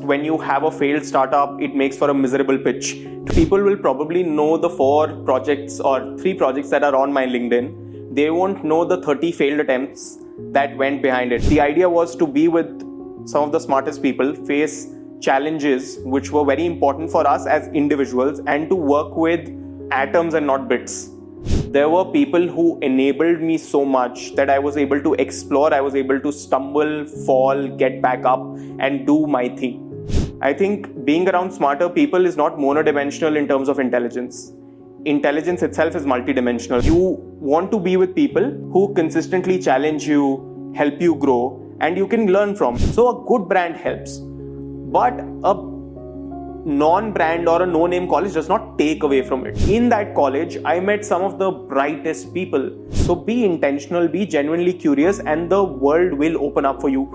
when you have a failed startup, it makes for a miserable pitch. People will probably know the 4 projects or 3 projects that are on my LinkedIn. They won't know the 30 failed attempts that went behind it. The idea was to be with some of the smartest people, face challenges which were very important for us as individuals, and to work with atoms and not bits. There were people who enabled me so much that I was able to explore, I was able to stumble, fall, get back up and do my thing. I think being around smarter people is not monodimensional in terms of intelligence. Intelligence itself is multidimensional. You want to be with people who consistently challenge you, help you grow, and you can learn from. So a good brand helps. But a non-brand or a no-name college does not take away from it. In that college, I met some of the brightest people. So be intentional, be genuinely curious, and the world will open up for you.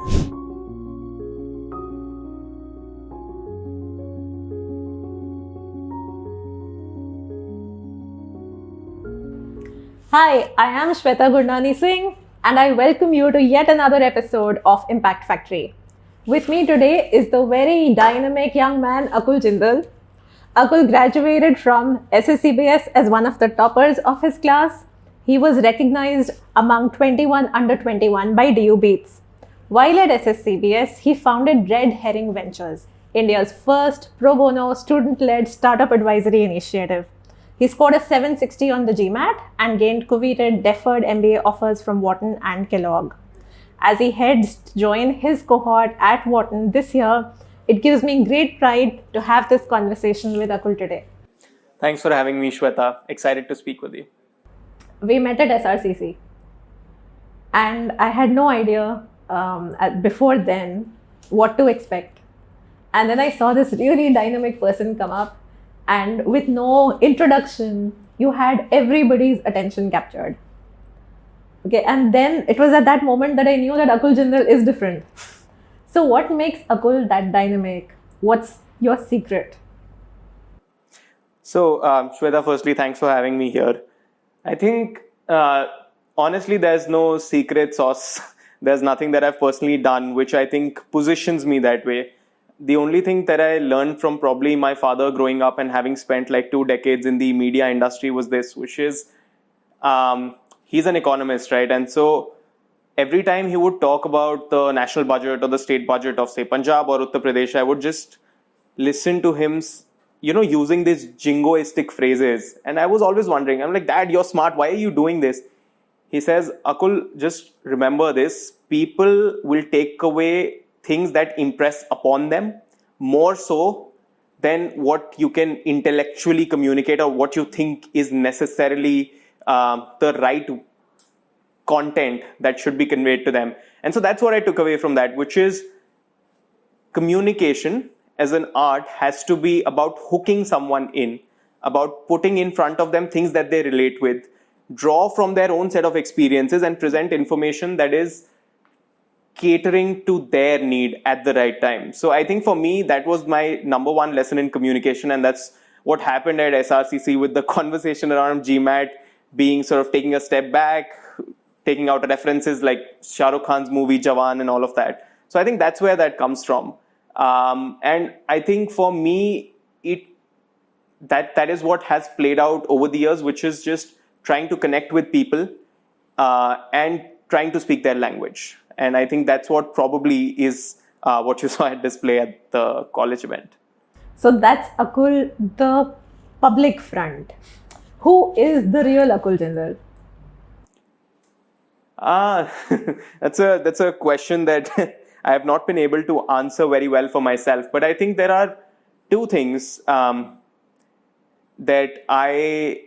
Hi, I am Shweta Gurnani Singh, and I welcome you to yet another episode of Impact Factory. With me today is the very dynamic young man, Akul Jindal. Akul graduated from SSCBS as one of the toppers of his class. He was recognized among 21 under 21 by DU Beats. While at SSCBS, he founded Red Herring Ventures, India's first pro bono student-led startup advisory initiative. He scored a 760 on the GMAT and gained coveted deferred MBA offers from Wharton and Kellogg. As he heads to join his cohort at Wharton this year, it gives me great pride to have this conversation with Akul today. Thanks for having me, Shweta. Excited to speak with you. We met at SRCC, and I had no idea before then what to expect. And then I saw this really dynamic person come up, and with no introduction, you had everybody's attention captured. Okay, and then it was at that moment that I knew that Akul Jindal is different. So what makes Akul that dynamic? What's your secret? So, Shweta, firstly, thanks for having me here. I think, honestly, there's no secret sauce. There's nothing that I've personally done which I think positions me that way. The only thing that I learned from probably my father growing up and having spent like 2 decades in the media industry was this, which is, he's an economist, right? And so every time he would talk about the national budget or the state budget of, say, Punjab or Uttar Pradesh, I would just listen to him, using these jingoistic phrases. And I was always wondering, I'm like, Dad, you're smart. Why are you doing this? He says, Akul, just remember this. People will take away things that impress upon them more so than what you can intellectually communicate or what you think is necessarily the right content that should be conveyed to them. And so that's what I took away from that, which is communication as an art has to be about hooking someone in, about putting in front of them things that they relate with, draw from their own set of experiences and present information that is catering to their need at the right time. So I think for me, that was my number one lesson in communication. And that's what happened at SRCC with the conversation around GMAT being sort of taking a step back, taking out references like Shah Rukh Khan's movie Jawan and all of that. So I think that's where that comes from. And I think for me, that is what has played out over the years, which is just trying to connect with people and trying to speak their language. And I think that's what probably is what you saw at display at the college event. So that's Akul, the public front. Who is the real Akul Jindal? That's a question that I have not been able to answer very well for myself. But I think there are 2 things that I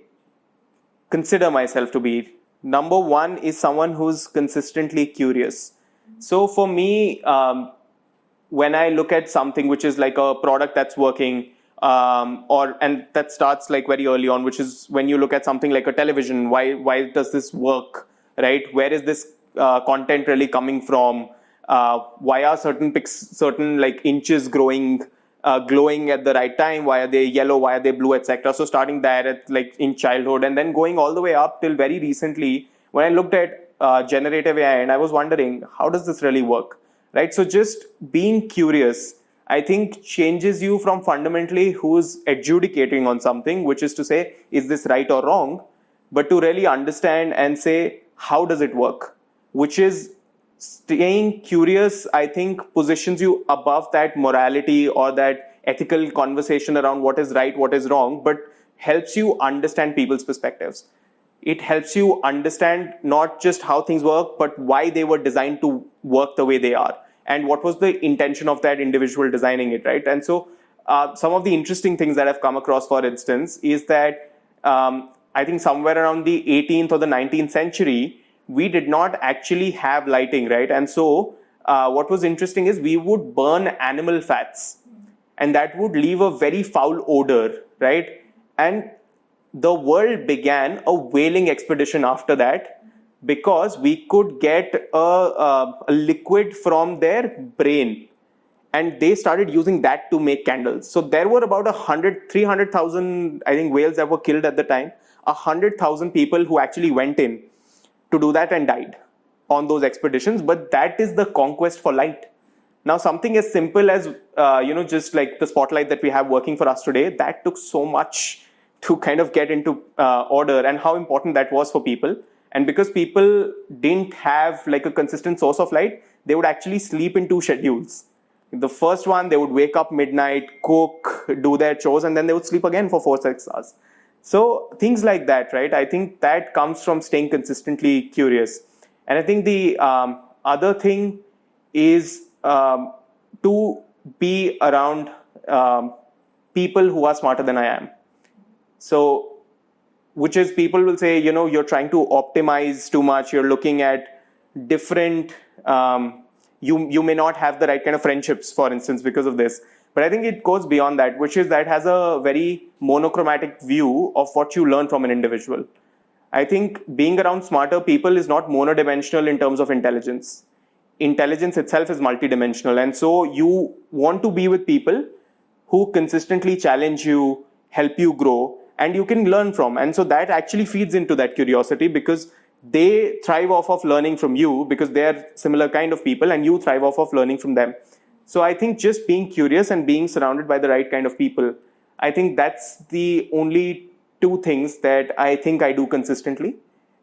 consider myself to be. Number one is someone who's consistently curious. So for me, when I look at something which is like a product that's working, and that starts like very early on, which is when you look at something like a television, why does this work, right? Where is this content really coming from? Why are certain like inches glowing at the right time? Why are they yellow? Why are they blue, etc.? So starting there at like in childhood and then going all the way up till very recently when I looked at generative AI and I was wondering, how does this really work? Right? So just being curious I think changes you from fundamentally who's adjudicating on something, which is to say, is this right or wrong, but to really understand and say, how does it work? Which is staying curious, I think, positions you above that morality or that ethical conversation around what is right, what is wrong, but helps you understand people's perspectives. It helps you understand not just how things work, but why they were designed to work the way they are, and what was the intention of that individual designing it, right? And so, some of the interesting things that I've come across, for instance, is that I think somewhere around the 18th or the 19th century, we did not actually have lighting, right? And so, what was interesting is we would burn animal fats, and that would leave a very foul odor, right? And the world began a whaling expedition after that, because we could get a liquid from their brain, and they started using that to make candles. So there were about 300,000, I think, whales that were killed at the time. 100,000 people who actually went in to do that and died on those expeditions. But that is the conquest for light. Now, something as simple as, just like the spotlight that we have working for us today, that took so much to kind of get into order, and how important that was for people. And because people didn't have like a consistent source of light, they would actually sleep in two schedules. The first one, they would wake up midnight, cook, do their chores, and then they would sleep again for 4-6 hours. So things like that, right? I think that comes from staying consistently curious. And I think the other thing is to be around people who are smarter than I am. So, which is, people will say, you're trying to optimize too much. You're looking at different, you may not have the right kind of friendships, for instance, because of this. But I think it goes beyond that, which is that has a very monochromatic view of what you learn from an individual. I think being around smarter people is not monodimensional in terms of intelligence. Intelligence itself is multidimensional. And so you want to be with people who consistently challenge you, help you grow, and you can learn from. And so that actually feeds into that curiosity, because they thrive off of learning from you, because they're similar kind of people, and you thrive off of learning from them. So I think just being curious and being surrounded by the right kind of people, I think that's the only two things that I think I do consistently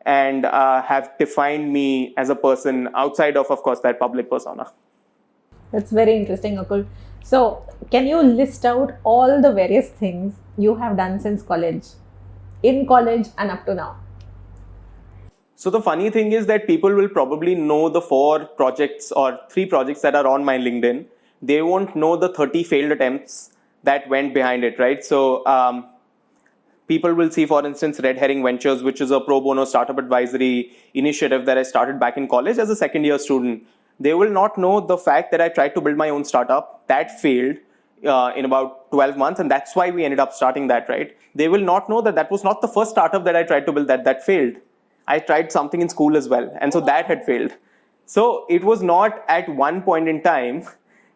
and have defined me as a person outside of course, that public persona. That's very interesting, Akul. So, can you list out all the various things you have done since college, in college and up to now? So the funny thing is that people will probably know the 4 projects or 3 projects that are on my LinkedIn. They won't know the 30 failed attempts that went behind it, right? So people will see, for instance, Red Herring Ventures, which is a pro bono startup advisory initiative that I started back in college as a second-year student. They will not know the fact that I tried to build my own startup. That failed in about 12 months, and that's why we ended up starting that, right? They will not know that that was not the first startup that I tried to build that failed. I tried something in school as well, and so that had failed. So it was not at one point in time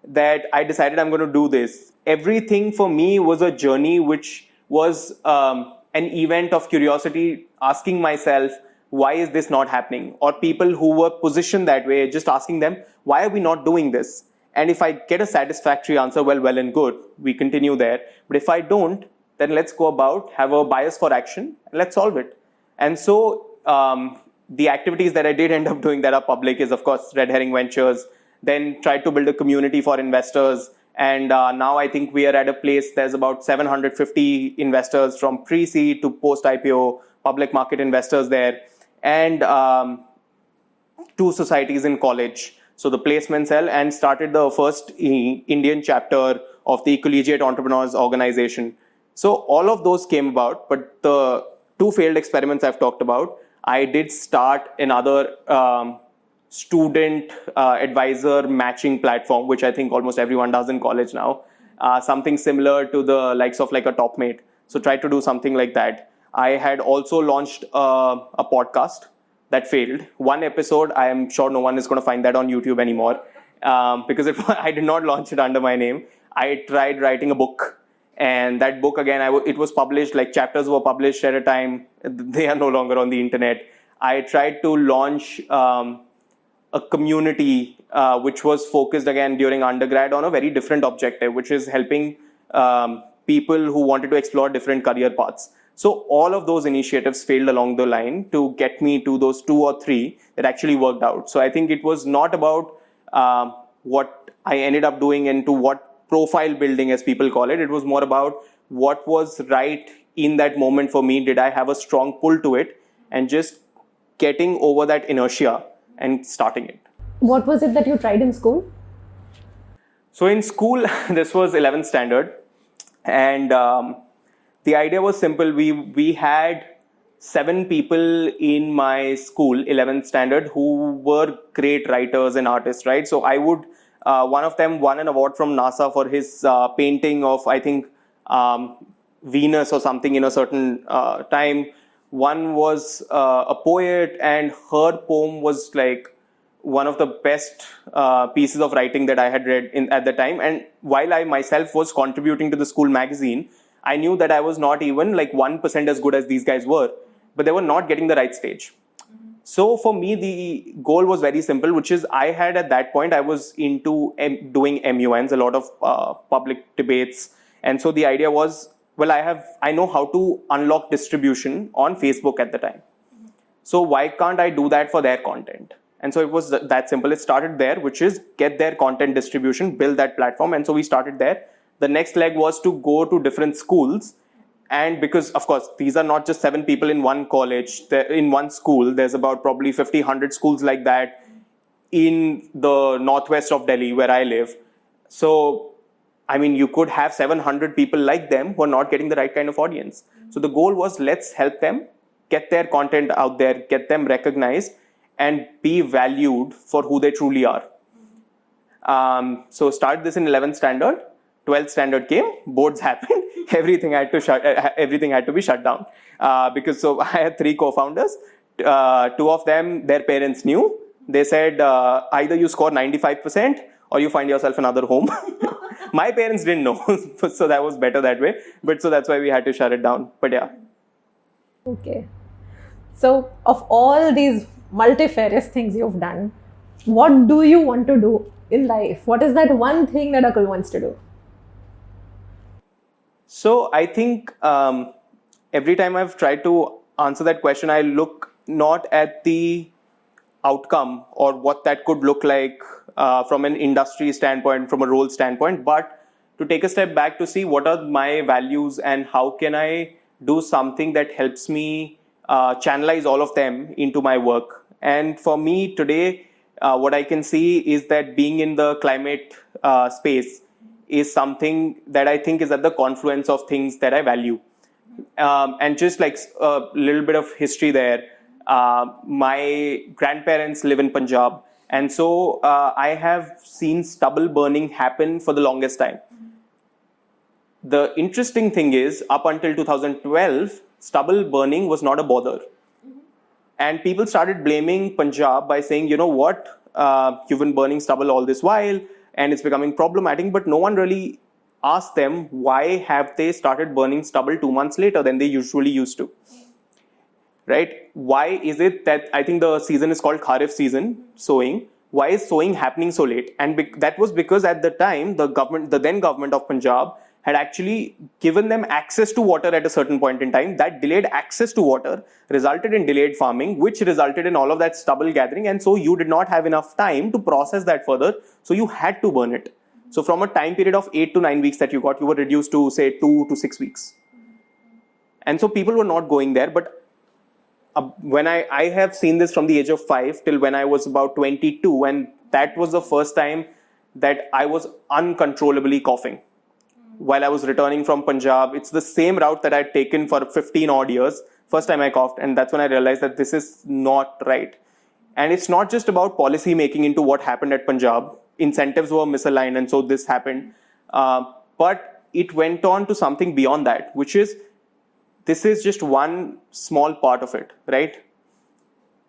that I decided I'm going to do this. Everything for me was a journey, which was an event of curiosity, asking myself, why is this not happening? Or people who were positioned that way, just asking them, why are we not doing this? And if I get a satisfactory answer, well and good, we continue there. But if I don't, then let's go about, have a bias for action, and let's solve it. And so the activities that I did end up doing that are public is, of course, Red Herring Ventures, then tried to build a community for investors. And now I think we are at a place, there's about 750 investors from pre-seed to post-IPO, public market investors there, and 2 societies in college. So the placement cell, and started the first Indian chapter of the Collegiate Entrepreneurs Organization. So all of those came about, but the 2 failed experiments I've talked about, I did start another student advisor matching platform, which I think almost everyone does in college now. Something similar to the likes of like a Topmate. So try to do something like that. I had also launched a podcast that failed. 1 episode, I am sure no one is going to find that on YouTube anymore, because I did not launch it under my name. I tried writing a book, and that book again, it was published, like chapters were published at a time. They are no longer on the internet. I tried to launch a a community which was focused again during undergrad on a very different objective, which is helping people who wanted to explore different career paths. So all of those initiatives failed along the line to get me to those 2 or 3 that actually worked out. So I think it was not about what I ended up doing into what profile building, as people call it. It was more about what was right in that moment for me. Did I have a strong pull to it, and just getting over that inertia and starting it. What was it that you tried in school? So in school, this was 11th standard, and the idea was simple. We had 7 people in my school, 11th standard, who were great writers and artists, right? So I would, one of them won an award from NASA for his painting of, I think, Venus or something in a certain time. One was a poet, and her poem was like one of the best pieces of writing that I had read at the time. And while I myself was contributing to the school magazine, I knew that I was not even like 1% as good as these guys were, but they were not getting the right stage. So for me, the goal was very simple, which is I had at that point, I was into doing MUNs, a lot of public debates. And so the idea was, well, I know how to unlock distribution on Facebook at the time. So why can't I do that for their content? And so it was that simple. It started there, which is get their content distribution, build that platform. And so we started there. The next leg was to go to different schools. And because, of course, these are not just 7 people in one college, in one school. There's about probably 50, 100 schools like that in the northwest of Delhi, where I live. So, I mean, you could have 700 people like them who are not getting the right kind of audience. So the goal was, let's help them get their content out there, get them recognized, and be valued for who they truly are. So start this in 11th standard. 12th standard came, boards happened, everything had to be shut down. Because so I had 3 co-founders, 2 of them, their parents knew. They said, either you score 95% or you find yourself another home. My parents didn't know, so that was better that way. But so that's why we had to shut it down. But yeah. Okay. So of all these multifarious things you've done, what do you want to do in life? What is that one thing that Akul wants to do? So I think every time I've tried to answer that question, I look not at the outcome or what that could look like from an industry standpoint, from a role standpoint, but to take a step back to see what are my values and how can I do something that helps me channelize all of them into my work. And for me today, what I can see is that being in the climate space is something that I think is at the confluence of things that I value. And just like a little bit of history there, my grandparents live in Punjab. And so I have seen stubble burning happen for the longest time. The interesting thing is, up until 2012, stubble burning was not a bother. And people started blaming Punjab by saying, you know what, you've been burning stubble all this while, and it's becoming problematic, but no one really asked them why have they started burning stubble 2 months later than they usually used to, right? Why is it that, I think the season is called Kharif season, sowing. Why is sowing happening so late? And that was because at the time, the then government of Punjab had actually given them access to water at a certain point in time. That delayed access to water resulted in delayed farming, which resulted in all of that stubble gathering. And so you did not have enough time to process that further. So you had to burn it. So from a time period of 8 to 9 weeks that you got, you were reduced to say 2 to 6 weeks. And so people were not going there. But when I have seen this from the age of 5 till when I was about 22, and that was the first time that I was uncontrollably coughing. While I was returning from Punjab, it's the same route that I'd taken for 15 odd years. First time I coughed, and that's when I realized that this is not right. And it's not just about policy making into what happened at Punjab. Incentives were misaligned, and so this happened. But it went on to something beyond that, which is, this is just one small part of it, right?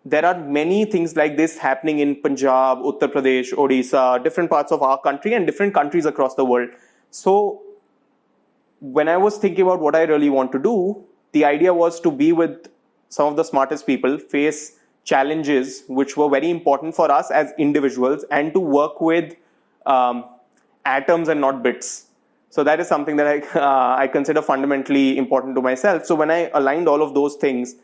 There are many things like this happening in Punjab, Uttar Pradesh, Odisha, different parts of our country and different countries across the world. So when I was thinking about what I really want to do, the idea was to be with some of the smartest people, face challenges which were very important for us as individuals, and to work with atoms and not bits. So that is something that I consider fundamentally important to myself. So when I aligned all of those things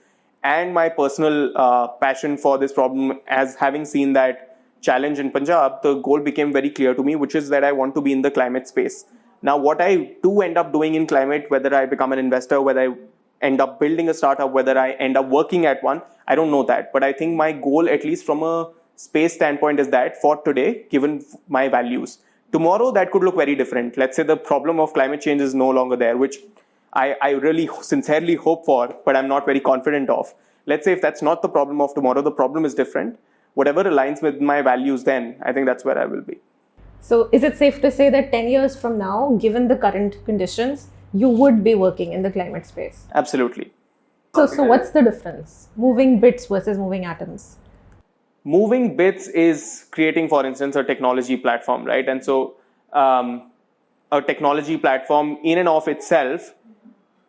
and my personal passion for this problem, as having seen that challenge in Punjab, the goal became very clear to me, which is that I want to be in the climate space. Now, what I do end up doing in climate, whether I become an investor, whether I end up building a startup, whether I end up working at one, I don't know that. But I think my goal, at least from a space standpoint, is that for today, given my values. Tomorrow, that could look very different. Let's say the problem of climate change is no longer there, which I really sincerely hope for, but I'm not very confident of. Let's say if that's not the problem of tomorrow, the problem is different. Whatever aligns with my values then, I think that's where I will be. So is it safe to say that 10 years from now, given the current conditions, you would be working in the climate space? Absolutely. So what's the difference? Moving bits versus moving atoms? Moving bits is creating, for instance, a technology platform, right? And so a technology platform in and of itself,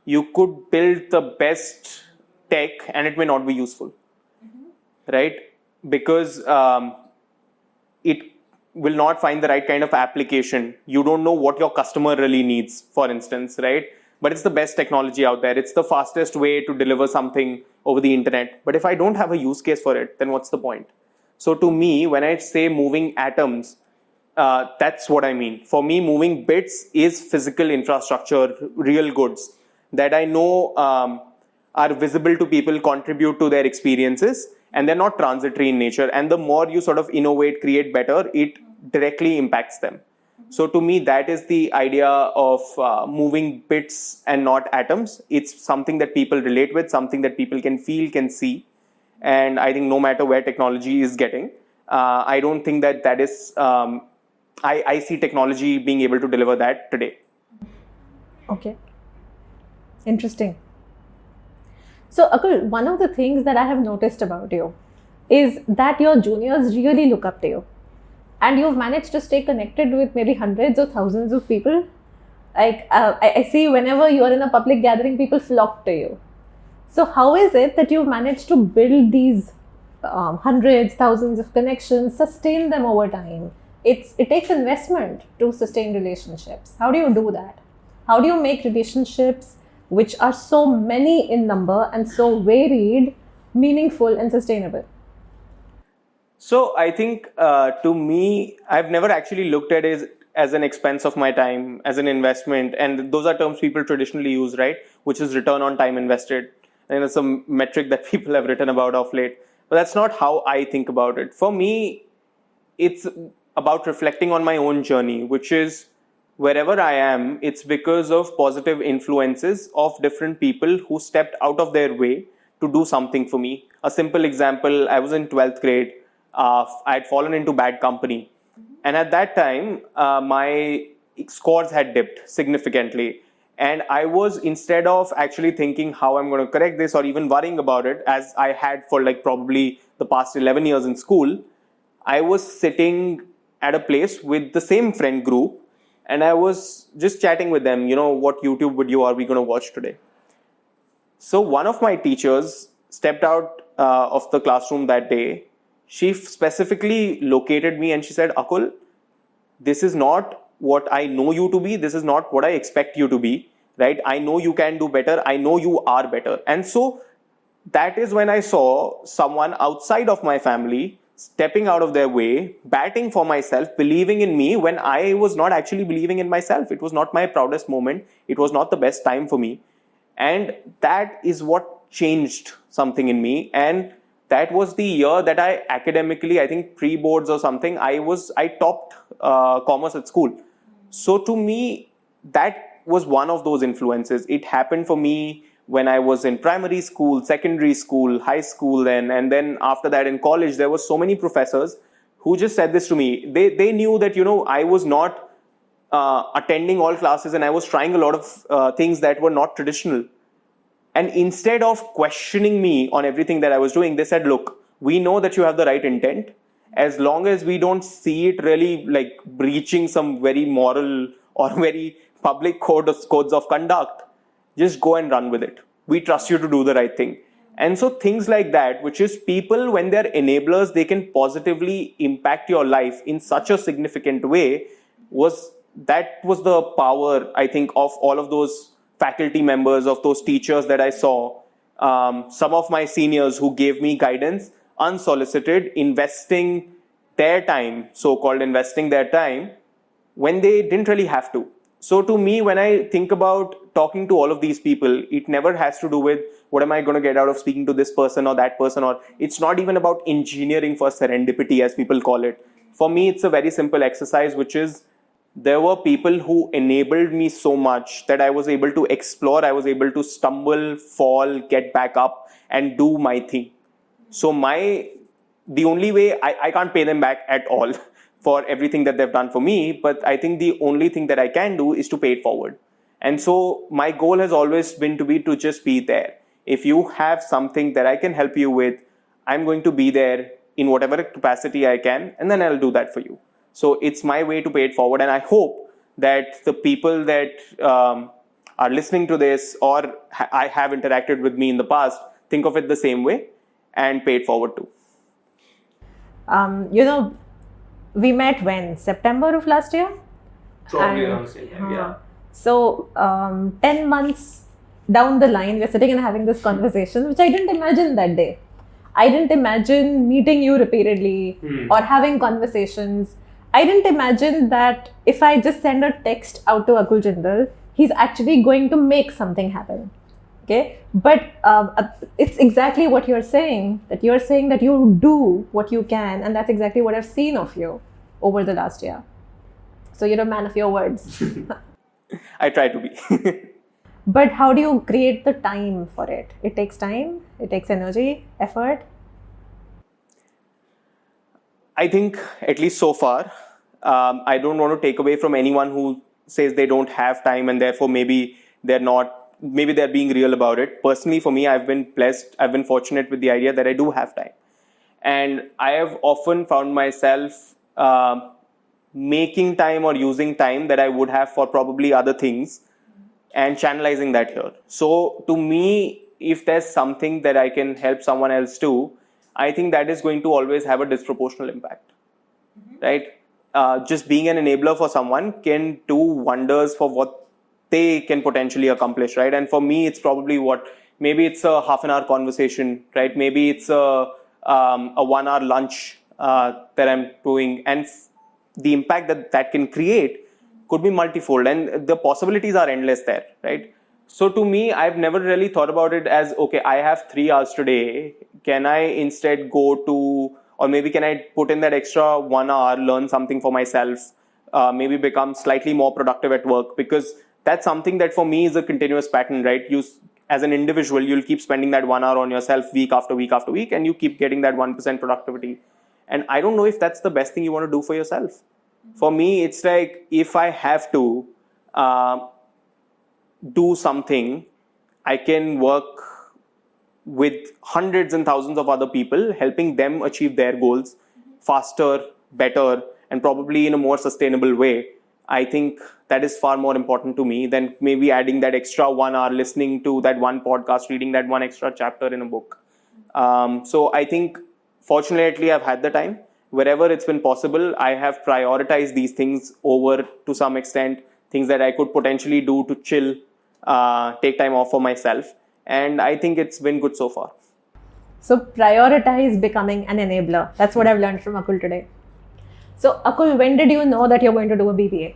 you could build the best tech and it may not be useful, right? Because it will not find the right kind of application. You don't know what your customer really needs, for instance, right? But it's the best technology out there. It's the fastest way to deliver something over the internet. But if I don't have a use case for it, then what's the point? So to me, when I say moving atoms, that's what I mean. For me, moving bits is physical infrastructure, real goods that I know are visible to people, contribute to their experiences, and they're not transitory in nature. And the more you sort of innovate, create better, it directly impacts them. So to me, that is the idea of moving bits and not atoms. It's something that people relate with, something that people can feel, can see. And I think no matter where technology is getting, I don't think that is, I see technology being able to deliver that today. Okay. Interesting. So Akul, one of the things that I have noticed about you is that your juniors really look up to you. And you've managed to stay connected with maybe hundreds or thousands of people. Like I see whenever you're in a public gathering, people flock to you. So how is it that you've managed to build these hundreds, thousands of connections, sustain them over time? It takes investment to sustain relationships. How do you do that? How do you make relationships which are so many in number and so varied, meaningful and sustainable? So I think to me, I've never actually looked at it as an expense of my time, as an investment. And those are terms people traditionally use, right? Which is return on time invested. And it's a metric that people have written about of late. But that's not how I think about it. For me, it's about reflecting on my own journey, which is wherever I am, it's because of positive influences of different people who stepped out of their way to do something for me. A simple example, I was in 12th grade. I had fallen into bad company. And at that time, my scores had dipped significantly. And I was, instead of actually thinking how I'm going to correct this or even worrying about it, as I had for like probably the past 11 years in school, I was sitting at a place with the same friend group and I was just chatting with them, what YouTube video are we going to watch today? So one of my teachers stepped out of the classroom that day. She specifically located me and she said, Akul, this is not what I know you to be. This is not what I expect you to be, right? I know you can do better. I know you are better. And so that is when I saw someone outside of my family stepping out of their way, batting for myself, believing in me when I was not actually believing in myself. It was not my proudest moment. It was not the best time for me. And that is what changed something in me. And that was the year that I academically, I think pre-boards or something, I topped commerce at school. So to me, that was one of those influences. It happened for me when I was in primary school, secondary school, high school, and then after that in college, there were so many professors who just said this to me. They knew that, I was not attending all classes and I was trying a lot of things that were not traditional. And instead of questioning me on everything that I was doing, they said, look, we know that you have the right intent. As long as we don't see it really like breaching some very moral or very public codes of conduct, just go and run with it. We trust you to do the right thing. And so things like that, which is people, when they're enablers, they can positively impact your life in such a significant way, was the power, I think, of all of those faculty members, of those teachers that I saw, some of my seniors who gave me guidance, unsolicited, investing their time, so-called investing their time, when they didn't really have to. So to me, when I think about talking to all of these people, it never has to do with what am I going to get out of speaking to this person or that person, or it's not even about engineering for serendipity, as people call it. For me, it's a very simple exercise, which is there were people who enabled me so much that I was able to explore, I was able to stumble, fall, get back up and do my thing. So the only way, I can't pay them back at all for everything that they've done for me, but I think the only thing that I can do is to pay it forward. And so my goal has always been to just be there. If you have something that I can help you with, I'm going to be there in whatever capacity I can, and then I'll do that for you. So it's my way to pay it forward. And I hope that the people that are listening to this or I have interacted with me in the past think of it the same way and pay it forward too. We met when? September of last year? Probably around the same time, yeah. So 10 months down the line, we're sitting and having this conversation, which I didn't imagine that day. I didn't imagine meeting you repeatedly or having conversations. I didn't imagine that if I just send a text out to Akul Jindal, he's actually going to make something happen. Okay, but it's exactly what you're saying, that you do what you can, and that's exactly what I've seen of you over the last year. So you're a man of your words. I try to be. But how do you create the time for it? It takes time, it takes energy, effort. I think, at least so far, I don't want to take away from anyone who says they don't have time and therefore maybe they're being real about it. Personally, for me, I've been blessed, I've been fortunate with the idea that I do have time. And I have often found myself making time or using time that I would have for probably other things and channelizing that here. So to me, if there's something that I can help someone else do, I think that is going to always have a disproportional impact, right? Just being an enabler for someone can do wonders for what they can potentially accomplish, right? And for me, it's probably maybe it's a half an hour conversation, right? Maybe it's a 1 hour lunch that I'm doing, and the impact that can create could be multifold, and the possibilities are endless there, right? So to me, I've never really thought about it as, okay, I have 3 hours today. Can I instead or maybe can I put in that extra 1 hour, learn something for myself, maybe become slightly more productive at work? Because that's something that for me is a continuous pattern, right? As an individual, you'll keep spending that 1 hour on yourself week after week after week, and you keep getting that 1% productivity. And I don't know if that's the best thing you want to do for yourself. For me, it's like, if I have to do something, I can work with hundreds and thousands of other people, helping them achieve their goals faster, better, and probably in a more sustainable way. I think that is far more important to me than maybe adding that extra 1 hour, listening to that one podcast, reading that one extra chapter in a book. So I think, fortunately, I've had the time. Wherever it's been possible, I have prioritized these things over, to some extent, things that I could potentially do to chill, take time off for myself. And I think it's been good so far. So prioritize becoming an enabler. That's what I've learned from Akul today. So Akul, when did you know that you're going to do a BBA?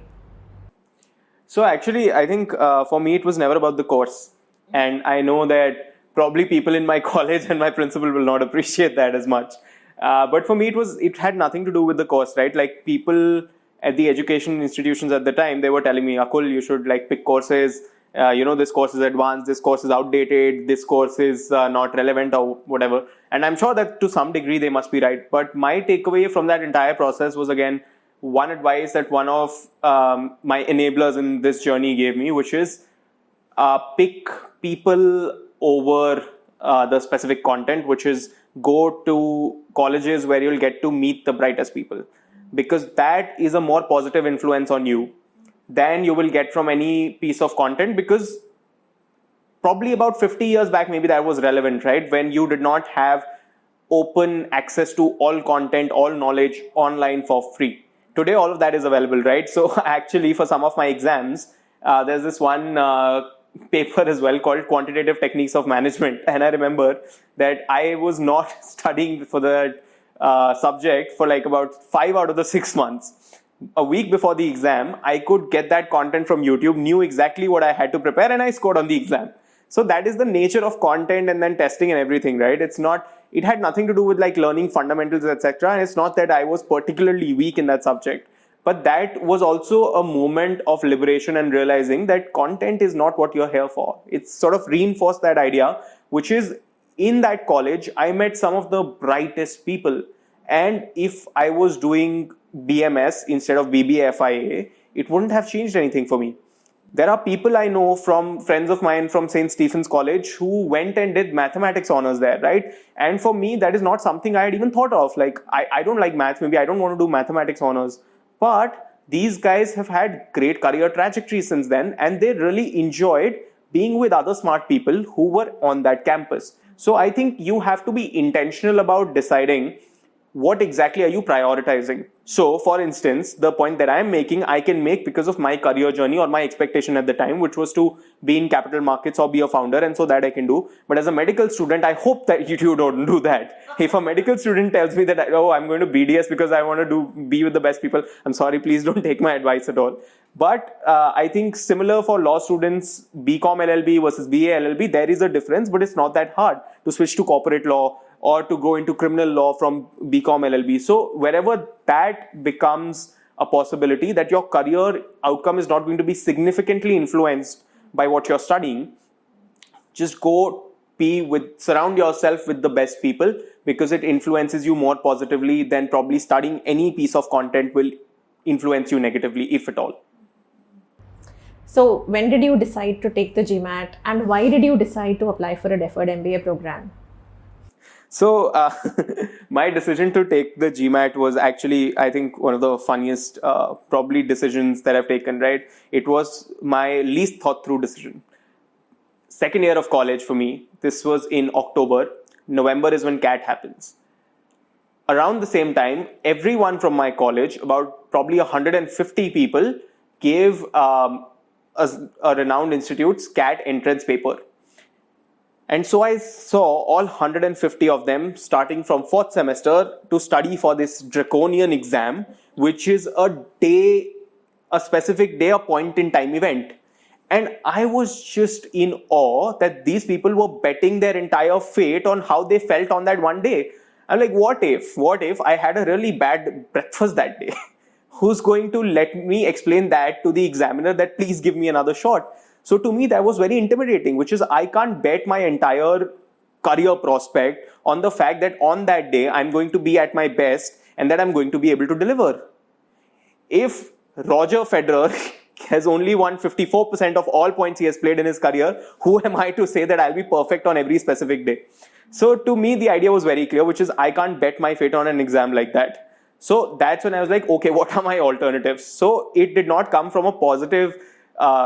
So actually, I think for me, it was never about the course. And I know that probably people in my college and my principal will not appreciate that as much. But for me, it had nothing to do with the course, right? Like, people at the education institutions at the time, they were telling me, Akul, you should pick courses. This course is advanced, this course is outdated, this course is not relevant or whatever. And I'm sure that to some degree they must be right. But my takeaway from that entire process was, again, one advice that one of my enablers in this journey gave me, which is pick people over the specific content, which is go to colleges where you'll get to meet the brightest people, because that is a more positive influence on you than you will get from any piece of content. Because probably about 50 years back, maybe that was relevant, right? When you did not have open access to all content, all knowledge online for free. Today, all of that is available, right? So actually, for some of my exams, there's this one paper as well called Quantitative Techniques of Management. And I remember that I was not studying for the subject for like about 5 out of the 6 months. A week before the exam, I could get that content from YouTube, knew exactly what I had to prepare, and I scored on the exam. So that is the nature of content and then testing and everything, right? It had nothing to do with like learning fundamentals, etc. And it's not that I was particularly weak in that subject. But that was also a moment of liberation and realizing that content is not what you're here for. It's sort of reinforced that idea, which is in that college, I met some of the brightest people. And if I was doing BMS instead of BBA, it wouldn't have changed anything for me. There are people I know from friends of mine from St. Stephen's College who went and did mathematics honors there, right? And for me, that is not something I had even thought of. Like, I don't like maths, maybe I don't want to do mathematics honors. But these guys have had great career trajectories since then, and they really enjoyed being with other smart people who were on that campus. So I think you have to be intentional about deciding what exactly are you prioritizing. So, for instance, the point that I'm making, I can make because of my career journey or my expectation at the time, which was to be in capital markets or be a founder, and so that I can do. But as a medical student, I hope that you don't do that. If a medical student tells me that, oh, I'm going to BDS because I want to be with the best people, I'm sorry, please don't take my advice at all. But I think similar for law students, BCom LLB versus BA LLB, there is a difference, but it's not that hard to switch to corporate law or to go into criminal law from BCom LLB. So wherever that becomes a possibility that your career outcome is not going to be significantly influenced by what you're studying, just go surround yourself with the best people, because it influences you more positively than probably studying any piece of content will influence you negatively, if at all. So when did you decide to take the GMAT, and why did you decide to apply for a deferred MBA program? So my decision to take the GMAT was actually, I think, one of the funniest probably decisions that I've taken, right? It was my least thought through decision. Second year of college for me, this was in October. November is when CAT happens. Around the same time, everyone from my college, about probably 150 people, gave a renowned institute's CAT entrance paper. And so I saw all 150 of them starting from 4th semester to study for this draconian exam, which is a specific day, a point in time event. And I was just in awe that these people were betting their entire fate on how they felt on that one day. I'm like, what if I had a really bad breakfast that day? Who's going to let me explain that to the examiner that please give me another shot? So to me, that was very intimidating, which is I can't bet my entire career prospect on the fact that on that day, I'm going to be at my best and that I'm going to be able to deliver. If Roger Federer has only won 54% of all points he has played in his career, who am I to say that I'll be perfect on every specific day? So to me, the idea was very clear, which is I can't bet my fate on an exam like that. So that's when I was like, okay, what are my alternatives? So it did not come from a positive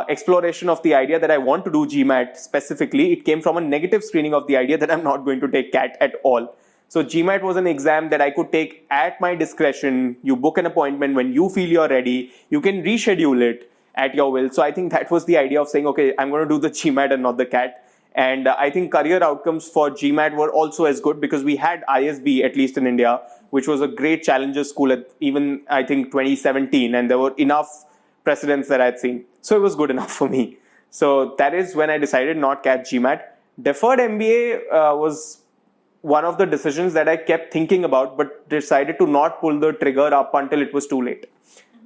exploration of the idea that I want to do GMAT specifically. It came from a negative screening of the idea that I'm not going to take CAT at all. So GMAT was an exam that I could take at my discretion. You book an appointment when you feel you're ready. You can reschedule it at your will. So I think that was the idea of saying, okay, I'm going to do the GMAT and not the CAT. And I think career outcomes for GMAT were also as good because we had ISB, at least in India, which was a great challenger school at even, I think, 2017. And there were enough precedents that I'd seen. So it was good enough for me. So that is when I decided not CAT, GMAT. Deferred MBA was one of the decisions that I kept thinking about, but decided to not pull the trigger up until it was too late.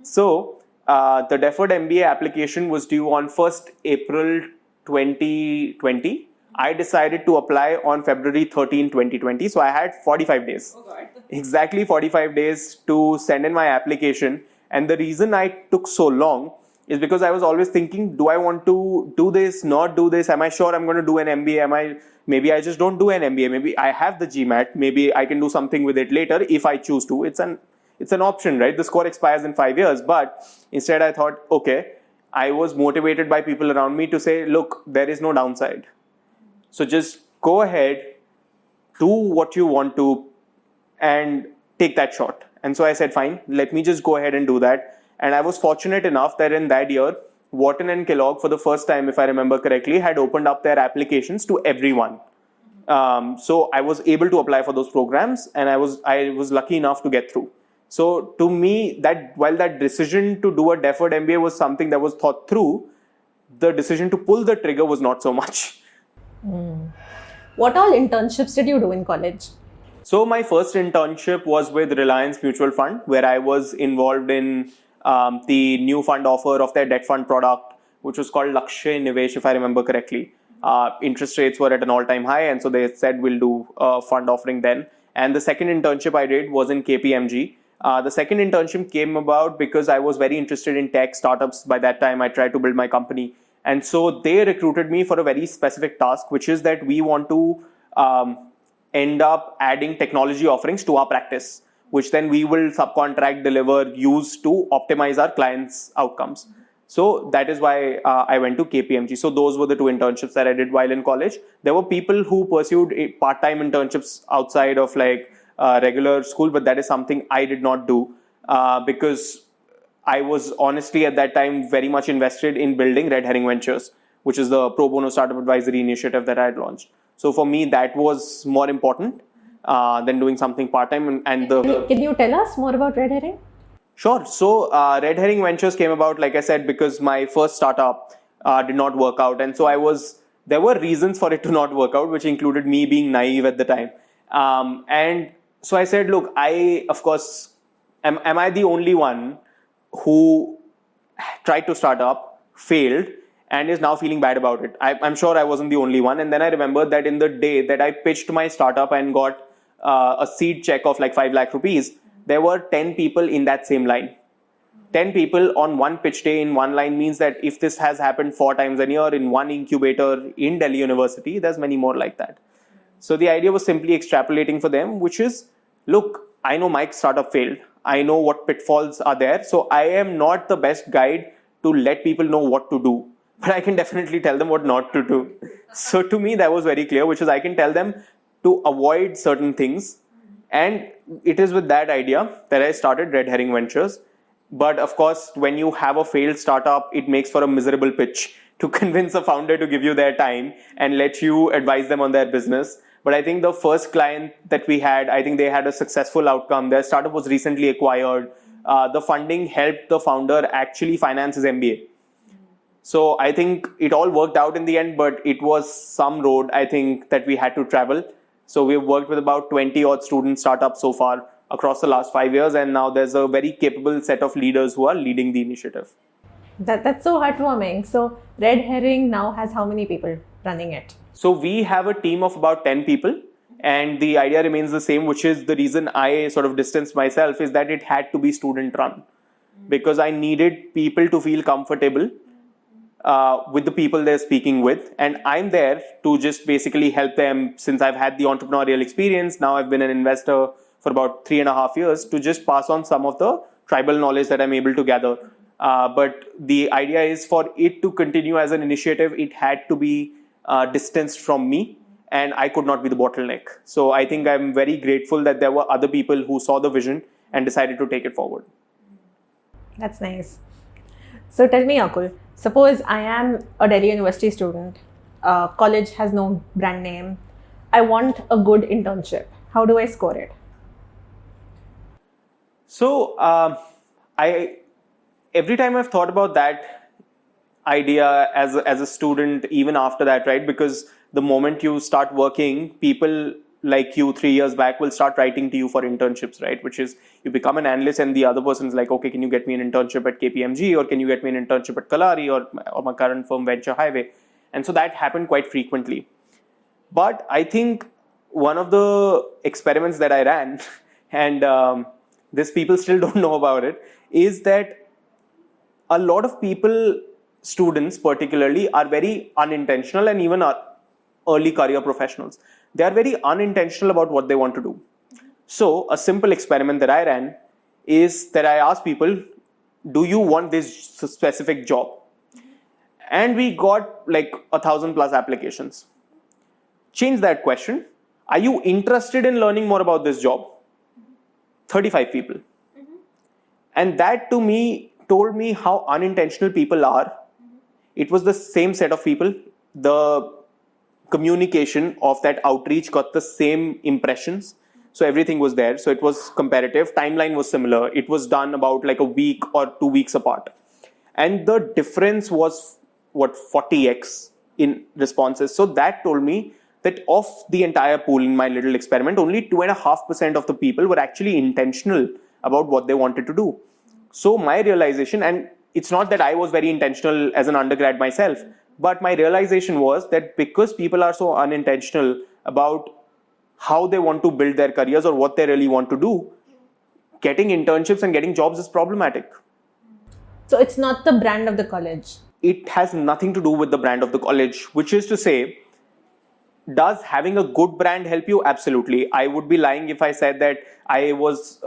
So the deferred MBA application was due on 1st April 2020. I decided to apply on February 13, 2020. So I had 45 days. Oh God. Exactly 45 days to send in my application. And the reason I took so long is because I was always thinking, do I want to do this, not do this? Am I sure I'm going to do an MBA? Maybe I just don't do an MBA. Maybe I have the GMAT. Maybe I can do something with it later if I choose to. It's an option, right? The score expires in 5 years. But instead I thought, okay, I was motivated by people around me to say, look, there is no downside. So just go ahead, do what you want to, and take that shot. And so I said, fine, let me just go ahead and do that. And I was fortunate enough that in that year, Wharton and Kellogg, for the first time, if I remember correctly, had opened up their applications to everyone. So I was able to apply for those programs, and I was lucky enough to get through. So to me, that while that decision to do a deferred MBA was something that was thought through, the decision to pull the trigger was not so much. What all internships did you do in college? So my first internship was with Reliance Mutual Fund, where I was involved in the new fund offer of their debt fund product, which was called Lakshya Nivesh, if I remember correctly. Interest rates were at an all-time high, and so they said we'll do a fund offering then. And the second internship I did was in KPMG. The second internship came about because I was very interested in tech startups. By that time, I tried to build my company. And so they recruited me for a very specific task, which is that we want to end up adding technology offerings to our practice, which then we will subcontract, deliver, use to optimize our clients' outcomes. So that is why I went to KPMG. So those were the two internships that I did while in college. There were people who pursued part-time internships outside of regular school, but that is something I did not do because I was honestly at that time very much invested in building Red Herring Ventures, which is the pro bono startup advisory initiative that I had launched. So for me, that was more important than doing something part-time. Can you tell us more about Red Herring? Sure. So Red Herring Ventures came about, like I said, because my first startup did not work out. And so there were reasons for it to not work out, which included me being naive at the time. And so I said, look, of course, am I the only one who tried to start up, failed, and is now feeling bad about it? I'm sure I wasn't the only one. And then I remembered that in the day that I pitched my startup and got a seed check of like 5 lakh rupees, there were 10 people in that same line. 10 people on one pitch day in one line means that if this has happened 4 times a year in one incubator in Delhi University, there's many more like that. So the idea was simply extrapolating for them, which is, look, I know my startup failed. I know what pitfalls are there. So I am not the best guide to let people know what to do, but I can definitely tell them what not to do. So to me, that was very clear, which is I can tell them to avoid certain things. And it is with that idea that I started Red Herring Ventures. But of course, when you have a failed startup, it makes for a miserable pitch to convince a founder to give you their time and let you advise them on their business. But I think the first client that we had, I think they had a successful outcome. Their startup was recently acquired. The funding helped the founder actually finance his MBA. So I think it all worked out in the end, but it was some road, I think, that we had to travel. So we've worked with about 20 odd student startups so far across the last 5 years. And now there's a very capable set of leaders who are leading the initiative. That's so heartwarming. So Red Herring now has how many people running it? So we have a team of about 10 people. And the idea remains the same, which is the reason I sort of distanced myself is that it had to be student run. Because I needed people to feel comfortable with the people they're speaking with. And I'm there to just basically help them since I've had the entrepreneurial experience. Now I've been an investor for about 3.5 years to just pass on some of the tribal knowledge that I'm able to gather. But the idea is for it to continue as an initiative, it had to be distanced from me and I could not be the bottleneck. So I think I'm very grateful that there were other people who saw the vision and decided to take it forward. That's nice. So tell me, Akul, suppose I am a Delhi University student, college has no brand name, I want a good internship. How do I score it? So every time I've thought about that idea as a student, even after that, right? Because the moment you start working, people like you 3 years back will start writing to you for internships, right? Which is you become an analyst and the other person's like, okay, can you get me an internship at KPMG or can you get me an internship at Kalari or my current firm Venture Highway? And so that happened quite frequently. But I think one of the experiments that I ran, and this people still don't know about it, is that a lot of people, students particularly, are very unintentional, and even early career professionals. They are very unintentional about what they want to do. So a simple experiment that I ran is that I asked people, do you want this specific job? And we got like 1,000+ applications. Change that question. Are you interested in learning more about this job? 35 people. And that to me told me how unintentional people are. It was the same set of people. The communication of that outreach got the same impressions. So everything was there. So it was comparative. Timeline was similar. It was done about like a week or 2 weeks apart. And the difference was 40x in responses. So that told me that of the entire pool in my little experiment, only 2.5% of the people were actually intentional about what they wanted to do. So my realization, and it's not that I was very intentional as an undergrad myself, but my realization was that because people are so unintentional about how they want to build their careers or what they really want to do, getting internships and getting jobs is problematic. So it's not the brand of the college. It has nothing to do with the brand of the college, which is to say, does having a good brand help you? Absolutely. I would be lying if I said that I was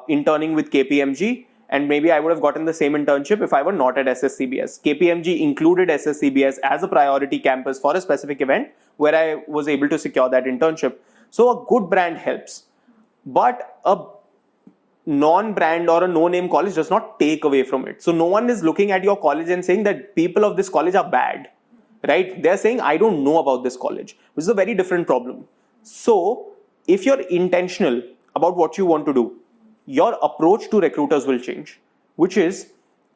interning with KPMG and maybe I would have gotten the same internship if I were not at SSCBS. KPMG included SSCBS as a priority campus for a specific event where I was able to secure that internship. So a good brand helps. But a non-brand or a no-name college does not take away from it. So no one is looking at your college and saying that people of this college are bad, right? They're saying, I don't know about this college, which is a very different problem. So if you're intentional about what you want to do, your approach to recruiters will change, which is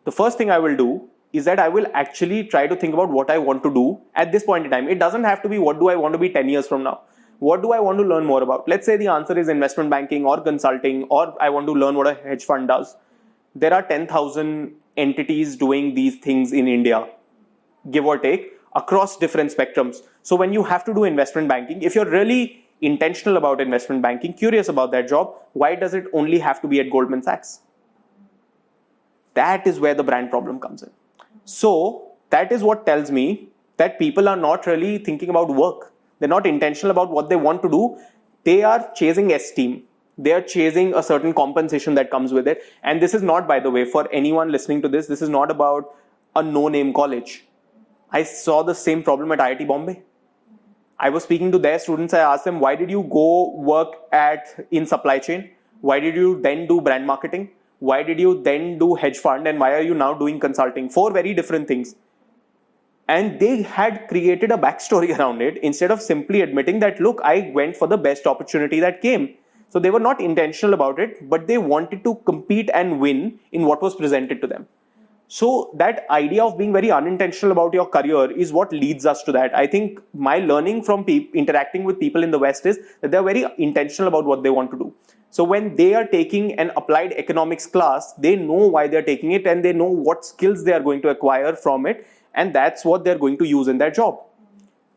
the first thing I will do is that I will actually try to think about what I want to do at this point in time. It doesn't have to be what do I want to be 10 years from now. What do I want to learn more about? Let's say the answer is investment banking or consulting, or I want to learn what a hedge fund does. There are 10,000 entities doing these things in India, give or take, across different spectrums. So when you have to do investment banking, if you're really intentional about investment banking, curious about that job, why does it only have to be at Goldman Sachs? That is where the brand problem comes in. So that is what tells me that people are not really thinking about work. They're not intentional about what they want to do. They are chasing esteem. They are chasing a certain compensation that comes with it. And this is not, by the way, for anyone listening to this is not about a no-name college. I saw the same problem at IIT Bombay. I was speaking to their students. I asked them, why did you go work in supply chain? Why did you then do brand marketing? Why did you then do hedge fund? And why are you now doing consulting? 4 very different things. And they had created a backstory around it instead of simply admitting that, look, I went for the best opportunity that came. So they were not intentional about it, but they wanted to compete and win in what was presented to them. So that idea of being very unintentional about your career is what leads us to that. I think my learning from interacting with people in the West is that they're very intentional about what they want to do. So when they are taking an applied economics class, they know why they're taking it and they know what skills they are going to acquire from it. And that's what they're going to use in their job.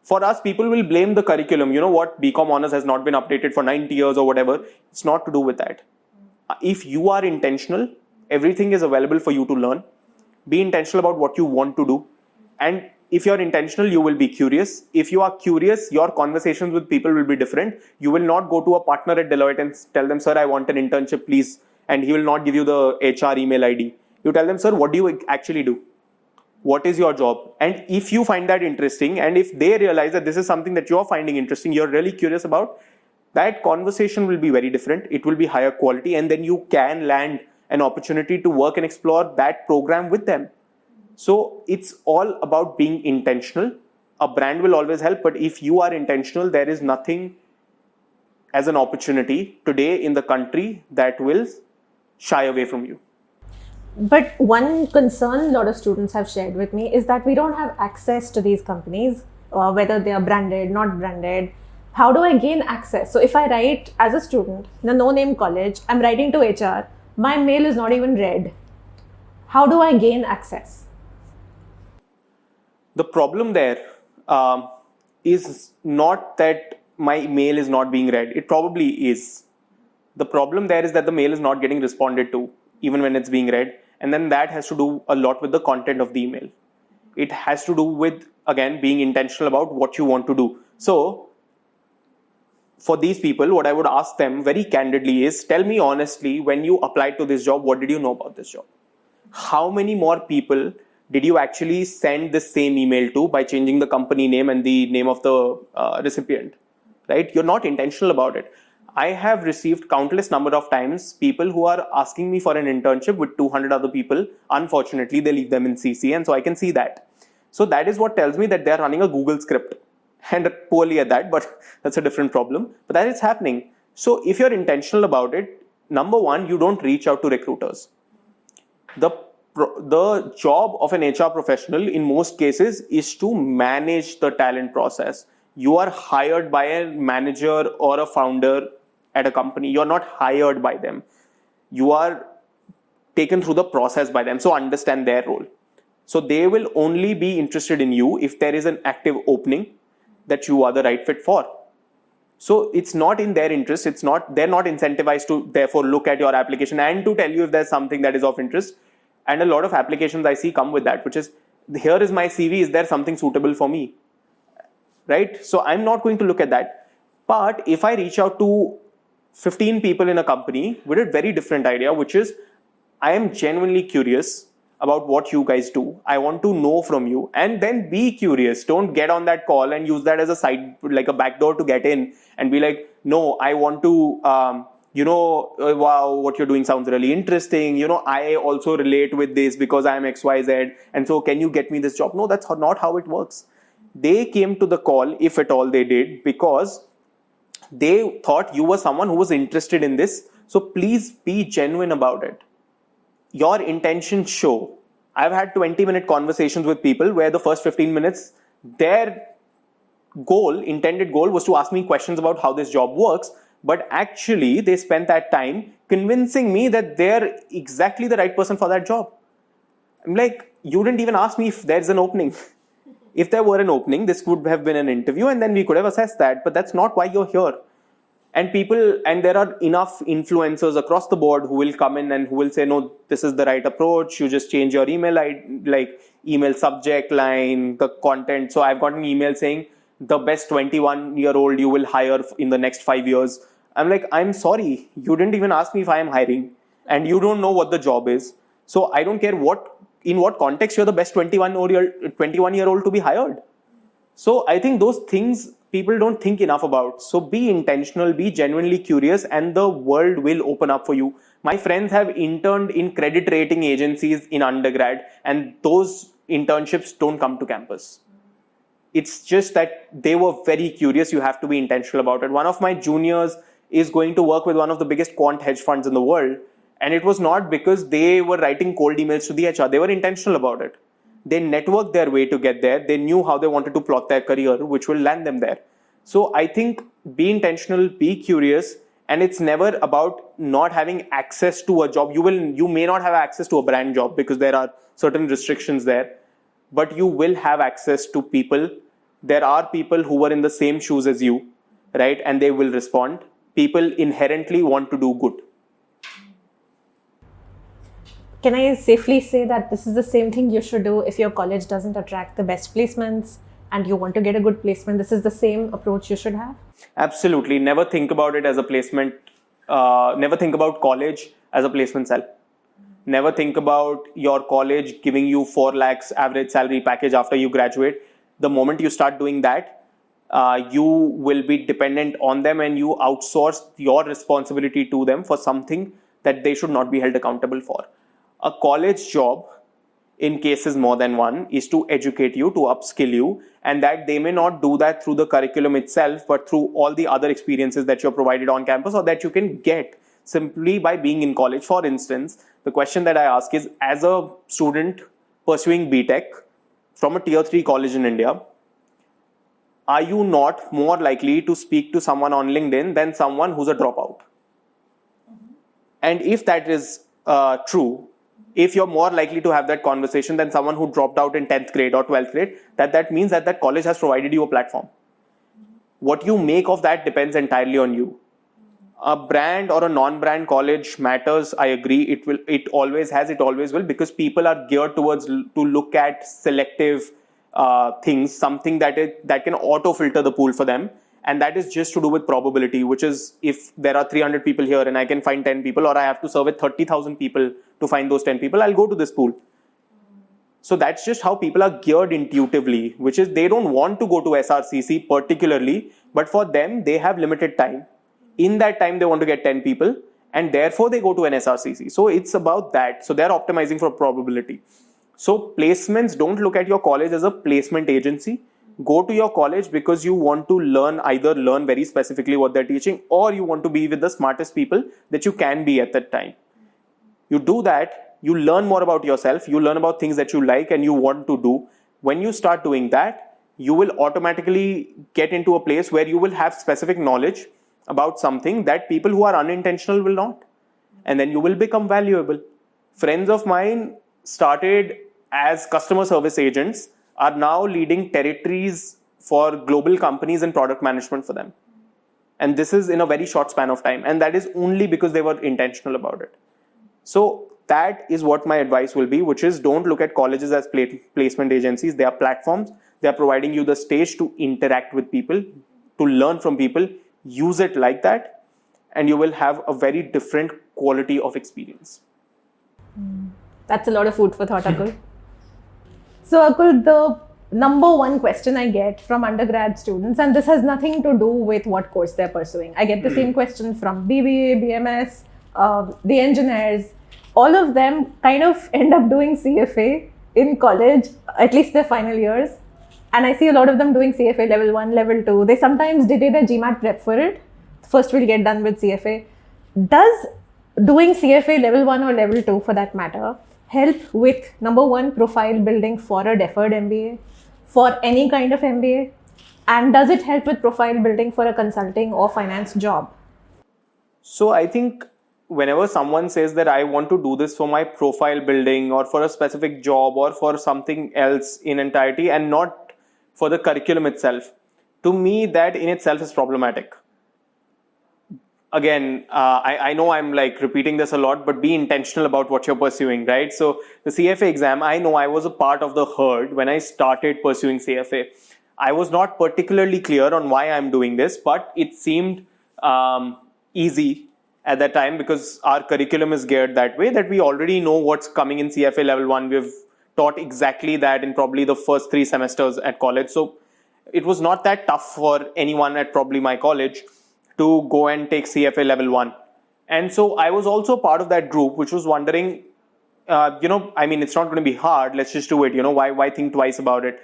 For us, people will blame the curriculum. You know what? BCom honors has not been updated for 90 years or whatever. It's not to do with that. If you are intentional, everything is available for you to learn. Be intentional about what you want to do. And if you're intentional, you will be curious. If you are curious, your conversations with people will be different. You will not go to a partner at Deloitte and tell them, sir, I want an internship, please. And he will not give you the HR email ID. You tell them, sir, what do you actually do? What is your job? And if you find that interesting, and if they realize that this is something that you're finding interesting, you're really curious about, that conversation will be very different. It will be higher quality, and then you can land an opportunity to work and explore that program with them. So it's all about being intentional. A brand will always help, but if you are intentional, there is nothing as an opportunity today in the country that will shy away from you. But one concern a lot of students have shared with me is that we don't have access to these companies, whether they are branded, not branded. How do I gain access? So if I write as a student in a no-name college, I'm writing to HR, my mail is not even read. How do I gain access? The problem there is not that my mail is not being read. It probably is. The problem there is that the mail is not getting responded to, even when it's being read. And then that has to do a lot with the content of the email. It has to do with, again, being intentional about what you want to do. So for these people, what I would ask them very candidly is, tell me honestly, when you applied to this job, what did you know about this job? How many more people did you actually send the same email to by changing the company name and the name of the recipient? right? You're not intentional about it. I have received countless number of times people who are asking me for an internship with 200 other people. Unfortunately, they leave them in CC, and so I can see that. So that is what tells me that they're running a Google script, and poorly at that, but that's a different problem. But that is happening. So if you're intentional about it, number one, you don't reach out to recruiters. The job of an HR professional in most cases is to manage the talent process. You are hired by a manager or a founder at a company. You're not hired by them. You are taken through the process by them. So understand their role. So they will only be interested in you if there is an active opening that you are the right fit for. So it's not in their interest. They're not incentivized to therefore look at your application and to tell you if there's something that is of interest. And a lot of applications I see come with that, which is, here is my CV. Is there something suitable for me? Right? So I'm not going to look at that. But if I reach out to 15 people in a company with a very different idea, which is, I am genuinely curious about what you guys do. I want to know from you, and then be curious. Don't get on that call and use that as a side, like a backdoor to get in and be like, no, I want to, wow, what you're doing sounds really interesting. I also relate with this because I am XYZ. And so can you get me this job? No, that's not how it works. They came to the call, if at all they did, because they thought you were someone who was interested in this. So please be genuine about it. Your intentions show. I've had 20-minute conversations with people where the first 15 minutes, their intended goal was to ask me questions about how this job works. But actually, they spent that time convincing me that they're exactly the right person for that job. I'm like, you didn't even ask me if there's an opening. If there were an opening, this would have been an interview and then we could have assessed that. But that's not why you're here. And there are enough influencers across the board who will come in and who will say, no, this is the right approach. You just change your email subject line, the content. So I've got an email saying the best 21-year-old you will hire in the next 5 years. I'm like, I'm sorry. You didn't even ask me if I am hiring and you don't know what the job is. So I don't care in what context you're the best 21-year-old to be hired. So I think those things people don't think enough about. So be intentional, be genuinely curious, and the world will open up for you. My friends have interned in credit rating agencies in undergrad, and those internships don't come to campus. It's just that they were very curious. You have to be intentional about it. One of my juniors is going to work with one of the biggest quant hedge funds in the world. And it was not because they were writing cold emails to the HR. They were intentional about it. They networked their way to get there. They knew how they wanted to plot their career, which will land them there. So I think be intentional, be curious, and it's never about not having access to a job. You may not have access to a brand job because there are certain restrictions there, but you will have access to people. There are people who are in the same shoes as you, right? And they will respond. People inherently want to do good. Can I safely say that this is the same thing you should do if your college doesn't attract the best placements and you want to get a good placement? This is the same approach you should have? Absolutely. Never think about it as a placement. Never think about college as a placement cell. Never think about your college giving you 4 lakhs average salary package after you graduate. The moment you start doing that, you will be dependent on them and you outsource your responsibility to them for something that they should not be held accountable for. A college job, in cases more than one, is to educate you, to upskill you, and that they may not do that through the curriculum itself, but through all the other experiences that you're provided on campus or that you can get simply by being in college. For instance, the question that I ask is, as a student pursuing BTech from a tier 3 college in India, are you not more likely to speak to someone on LinkedIn than someone who's a dropout? And if that is true, if you're more likely to have that conversation than someone who dropped out in 10th grade or 12th grade, that means that college has provided you a platform. What you make of that depends entirely on you. A brand or a non-brand college matters. I agree. It always has, it always will, because people are geared towards to look at selective things, something that can auto-filter the pool for them. And that is just to do with probability, which is if there are 300 people here and I can find 10 people, or I have to survey 30,000 people to find those 10 people, I'll go to this pool. So that's just how people are geared intuitively, which is they don't want to go to SRCC particularly, but for them, they have limited time. In that time, they want to get 10 people, and therefore they go to an SRCC. So it's about that. So they're optimizing for probability. So placements, don't look at your college as a placement agency. Go to your college because you want to either learn very specifically what they're teaching, or you want to be with the smartest people that you can be at that time. You do that, you learn more about yourself, you learn about things that you like and you want to do. When you start doing that, you will automatically get into a place where you will have specific knowledge about something that people who are unintentional will not. And then you will become valuable. Friends of mine started as customer service agents, are now leading territories for global companies and product management for them. And this is in a very short span of time. And that is only because they were intentional about it. So that is what my advice will be, which is don't look at colleges as placement agencies. They are platforms. They are providing you the stage to interact with people, to learn from people. Use it like that, and you will have a very different quality of experience. That's a lot of food for thought, Akul. So, Akul, the number one question I get from undergrad students, and this has nothing to do with what course they're pursuing. I get the same question from BBA, BMS, the engineers. All of them kind of end up doing CFA in college, at least their final years. And I see a lot of them doing CFA level 1, level 2. They sometimes did a GMAT prep for it. First we'll get done with CFA. Does doing CFA level 1 or level 2 for that matter help with number one, profile building for a deferred MBA, for any kind of MBA? And does it help with profile building for a consulting or finance job? So I think whenever someone says that I want to do this for my profile building or for a specific job or for something else in entirety and not for the curriculum itself, to me that in itself is problematic. Again, I know I'm like repeating this a lot, but be intentional about what you're pursuing, right? So the CFA exam, I know I was a part of the herd when I started pursuing CFA. I was not particularly clear on why I'm doing this, but it seemed easy at that time because our curriculum is geared that way, that we already know what's coming in CFA level 1. We've taught exactly that in probably the first 3 semesters at college. So it was not that tough for anyone at probably my college to go and take CFA level 1. And so I was also part of that group which was wondering, it's not going to be hard. Let's just do it. Why think twice about it?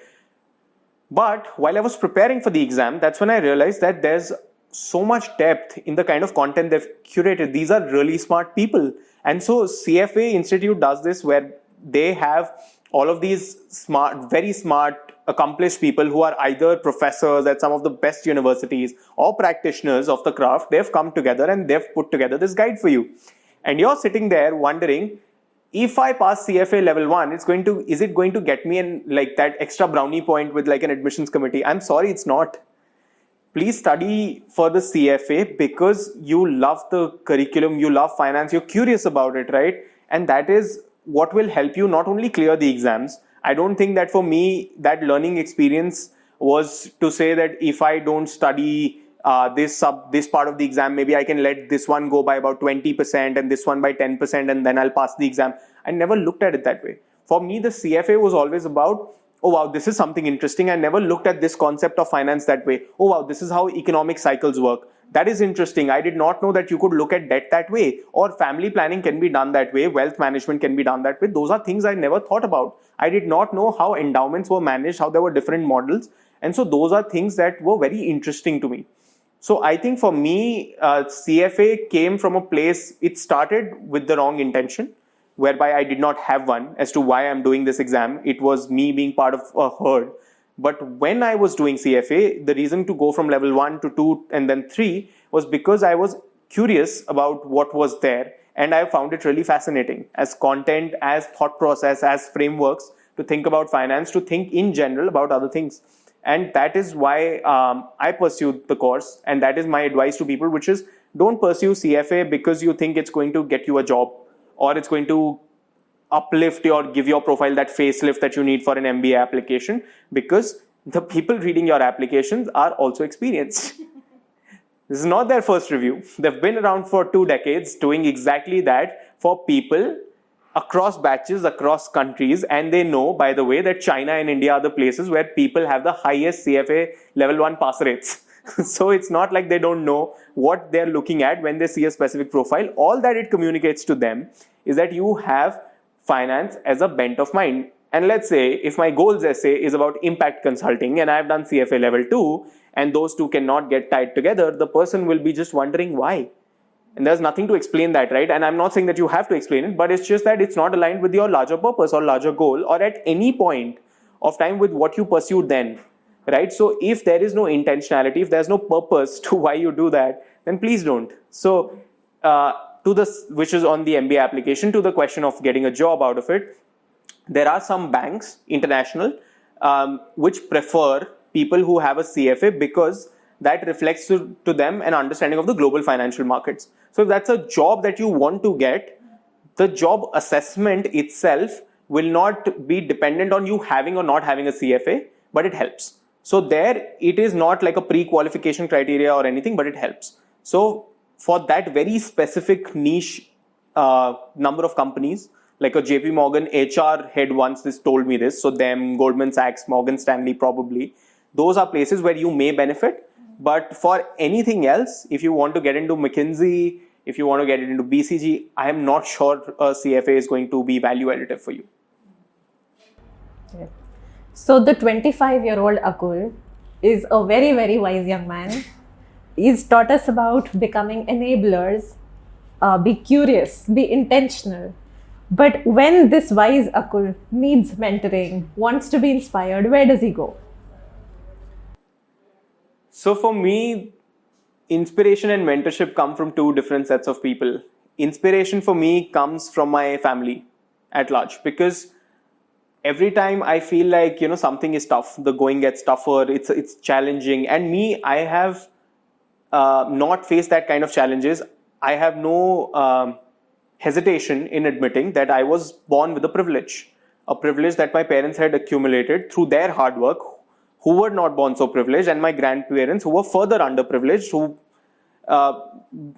But while I was preparing for the exam, that's when I realized that there's so much depth in the kind of content they've curated. These are really smart people. And so CFA Institute does this where they have all of these smart, very smart, accomplished people who are either professors at some of the best universities or practitioners of the craft. They've come together and they've put together this guide for you. And you're sitting there wondering, if I pass CFA level 1, is it going to get me in like that extra brownie point with like an admissions committee? I'm sorry, it's not. Please study for the CFA because you love the curriculum, you love finance, you're curious about it, right? And that is what will help you not only clear the exams. I don't think that for me, that learning experience was to say that if I don't study this part of the exam, maybe I can let this one go by about 20% and this one by 10% and then I'll pass the exam. I never looked at it that way. For me, the CFA was always about, oh wow, this is something interesting. I never looked at this concept of finance that way. Oh wow, this is how economic cycles work. That is interesting. I did not know that you could look at debt that way, or family planning can be done that way, wealth management can be done that way. Those are things I never thought about. I did not know how endowments were managed, how there were different models. And so those are things that were very interesting to me. So I think for me, CFA came from a place, it started with the wrong intention, whereby I did not have one as to why I'm doing this exam. It was me being part of a herd. But when I was doing CFA, the reason to go from level 1 to 2 and then 3 was because I was curious about what was there. And I found it really fascinating as content, as thought process, as frameworks to think about finance, to think in general about other things. And that is why I pursued the course. And that is my advice to people, which is don't pursue CFA because you think it's going to get you a job or it's going to uplift or give your profile that facelift that you need for an MBA application, because the people reading your applications are also experienced. This is not their first review. They've been around for 2 decades doing exactly that for people across batches, across countries, and they know, by the way, that China and India are the places where people have the highest CFA level 1 pass rates. So it's not like they don't know what they're looking at when they see a specific profile. All that it communicates to them is that you have finance as a bent of mind. And let's say if my goals essay is about impact consulting and I've done CFA level 2 and those two cannot get tied together, the person will be just wondering why. And there's nothing to explain that, right? And I'm not saying that you have to explain it, but it's just that it's not aligned with your larger purpose or larger goal or at any point of time with what you pursued then, right? So if there is no intentionality, if there's no purpose to why you do that, then please don't. So to this, which is on the MBA application, to the question of getting a job out of it, there are some banks, international, which prefer people who have a CFA because that reflects to them an understanding of the global financial markets. So if that's a job that you want to get, the job assessment itself will not be dependent on you having or not having a CFA, but it helps. So there, it is not like a pre-qualification criteria or anything, but it helps. So for that very specific niche number of companies, like a JP Morgan HR head once told me this, so them, Goldman Sachs, Morgan Stanley probably, those are places where you may benefit. But for anything else, if you want to get into McKinsey, if you want to get into BCG, I am not sure a CFA is going to be value additive for you. Yeah. So the 25-year-old Akul is a very, very wise young man. He's taught us about becoming enablers, be curious, be intentional. But when this wise Akul needs mentoring, wants to be inspired, where does he go? So for me, inspiration and mentorship come from two different sets of people. Inspiration for me comes from my family at large, because every time I feel like, something is tough, the going gets tougher, it's challenging. And me, I have not faced that kind of challenges. I have no hesitation in admitting that I was born with a privilege that my parents had accumulated through their hard work, who were not born so privileged, and my grandparents who were further underprivileged, who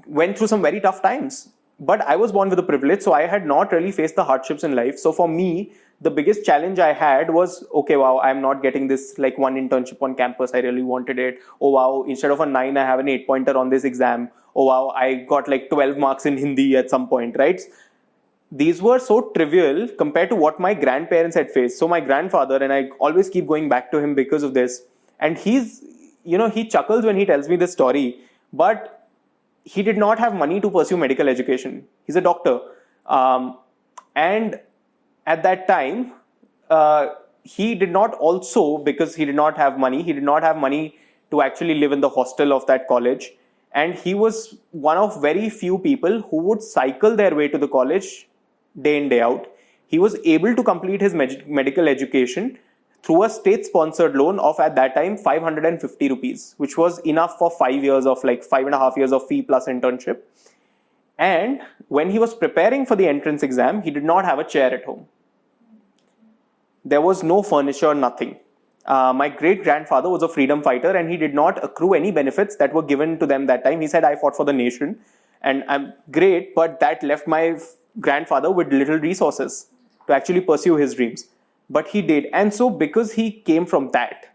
went through some very tough times. But I was born with a privilege, so I had not really faced the hardships in life. So for me, the biggest challenge I had was, okay, wow, I'm not getting this like one internship on campus. I really wanted it. Oh wow, instead of a 9, I have an 8-pointer on this exam. Oh wow, I got like 12 marks in Hindi at some point, right? These were so trivial compared to what my grandparents had faced. So my grandfather, and I always keep going back to him because of this, and he's, he chuckles when he tells me this story, but he did not have money to pursue medical education. He's a doctor. And at that time, he did not also, because he did not have money to actually live in the hostel of that college. And he was one of very few people who would cycle their way to the college day in, day out. He was able to complete his medical education through a state-sponsored loan of, at that time, 550 rupees, which was enough for 5 years of 5.5 years of fee plus internship. And when he was preparing for the entrance exam, he did not have a chair at home. There was no furniture, nothing. My great-grandfather was a freedom fighter, and he did not accrue any benefits that were given to them that time. He said, I fought for the nation, and I'm great, but that left my grandfather with little resources to actually pursue his dreams. But he did. And so because he came from that,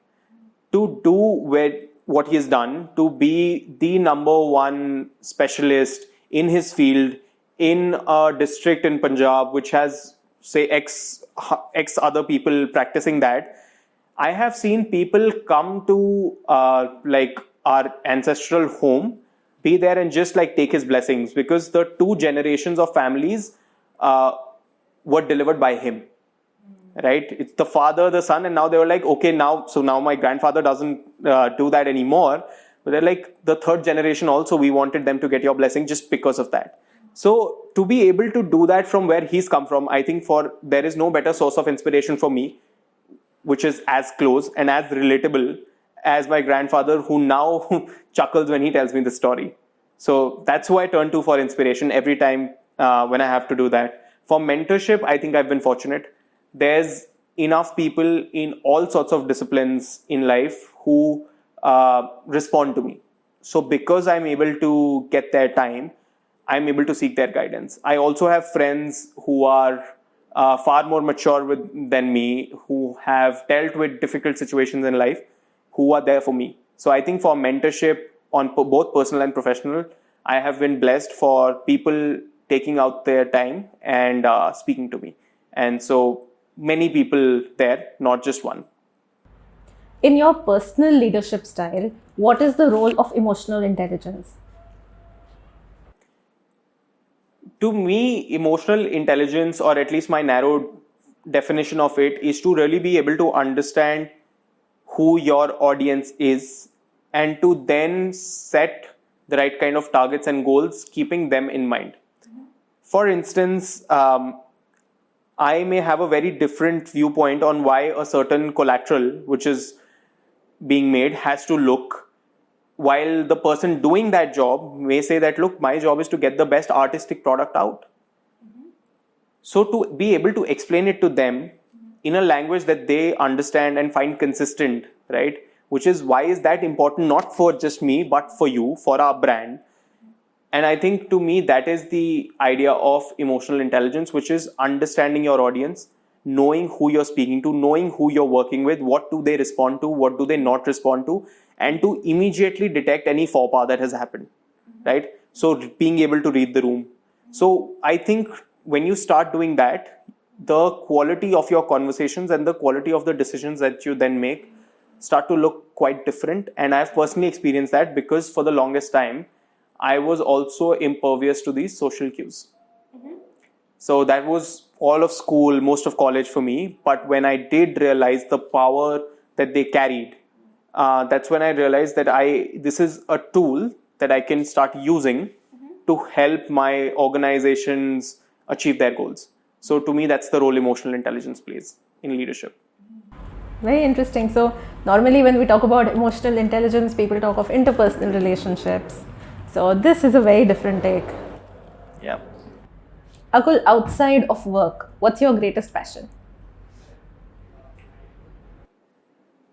to do what he has done, to be the number one specialist in his field in a district in Punjab, which has, say, X other people practicing that, I have seen people come to our ancestral home, be there and just take his blessings, because the 2 generations of families were delivered by him. Right? It's the father, the son, and now they were like, okay, now my grandfather doesn't do that anymore. But they're like, the 3rd generation also, we wanted them to get your blessing just because of that. So to be able to do that from where he's come from, I think there is no better source of inspiration for me, which is as close and as relatable as my grandfather, who now chuckles when he tells me the story. So that's who I turn to for inspiration every time when I have to do that. For mentorship, I think I've been fortunate. There's enough people in all sorts of disciplines in life who respond to me. So because I'm able to get their time, I'm able to seek their guidance. I also have friends who are far more mature than me, who have dealt with difficult situations in life, who are there for me. So I think for mentorship on both personal and professional, I have been blessed for people taking out their time and speaking to me. And so many people there, not just one. In your personal leadership style, what is the role of emotional intelligence? To me, emotional intelligence, or at least my narrowed definition of it, is to really be able to understand who your audience is and to then set the right kind of targets and goals, keeping them in mind. For instance, I may have a very different viewpoint on why a certain collateral, which is being made, has to look, while the person doing that job may say that, look, my job is to get the best artistic product out. So to be able to explain it to them in a language that they understand and find consistent, right? Which is why is that important, not for just me, but for you, for our brand. And I think to me, that is the idea of emotional intelligence, which is understanding your audience, knowing who you're speaking to, knowing who you're working with, what do they respond to, what do they not respond to, and to immediately detect any faux pas that has happened, right? So being able to read the room. So I think when you start doing that, the quality of your conversations and the quality of the decisions that you then make start to look quite different. And I've personally experienced that because for the longest time, I was also impervious to these social cues. So that was all of school, most of college for me. But when I did realize the power that they carried, that's when I realized that this is a tool that I can start using to help my organizations achieve their goals. So to me, that's the role emotional intelligence plays in leadership. Very interesting. So normally when we talk about emotional intelligence, people talk of interpersonal relationships. So this is a very different take. Yeah. Akul, outside of work, what's your greatest passion?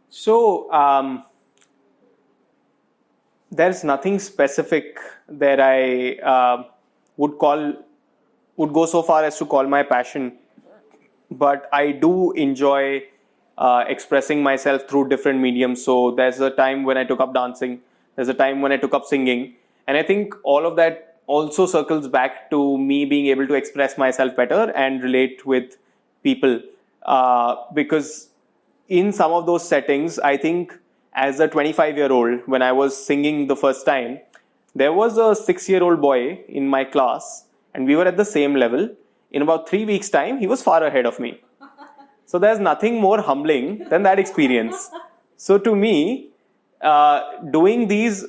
So there's nothing specific that I would go so far as to call my passion, but I do enjoy expressing myself through different mediums. So there's a time when I took up dancing, there's a time when I took up singing, and I think all of that also circles back to me being able to express myself better and relate with people, because in some of those settings, I think as a 25-year-old, when I was singing the first time, there was a 6-year-old boy in my class and we were at the same level. In about 3 weeks' time, he was far ahead of me. So there's nothing more humbling than that experience. So to me, doing these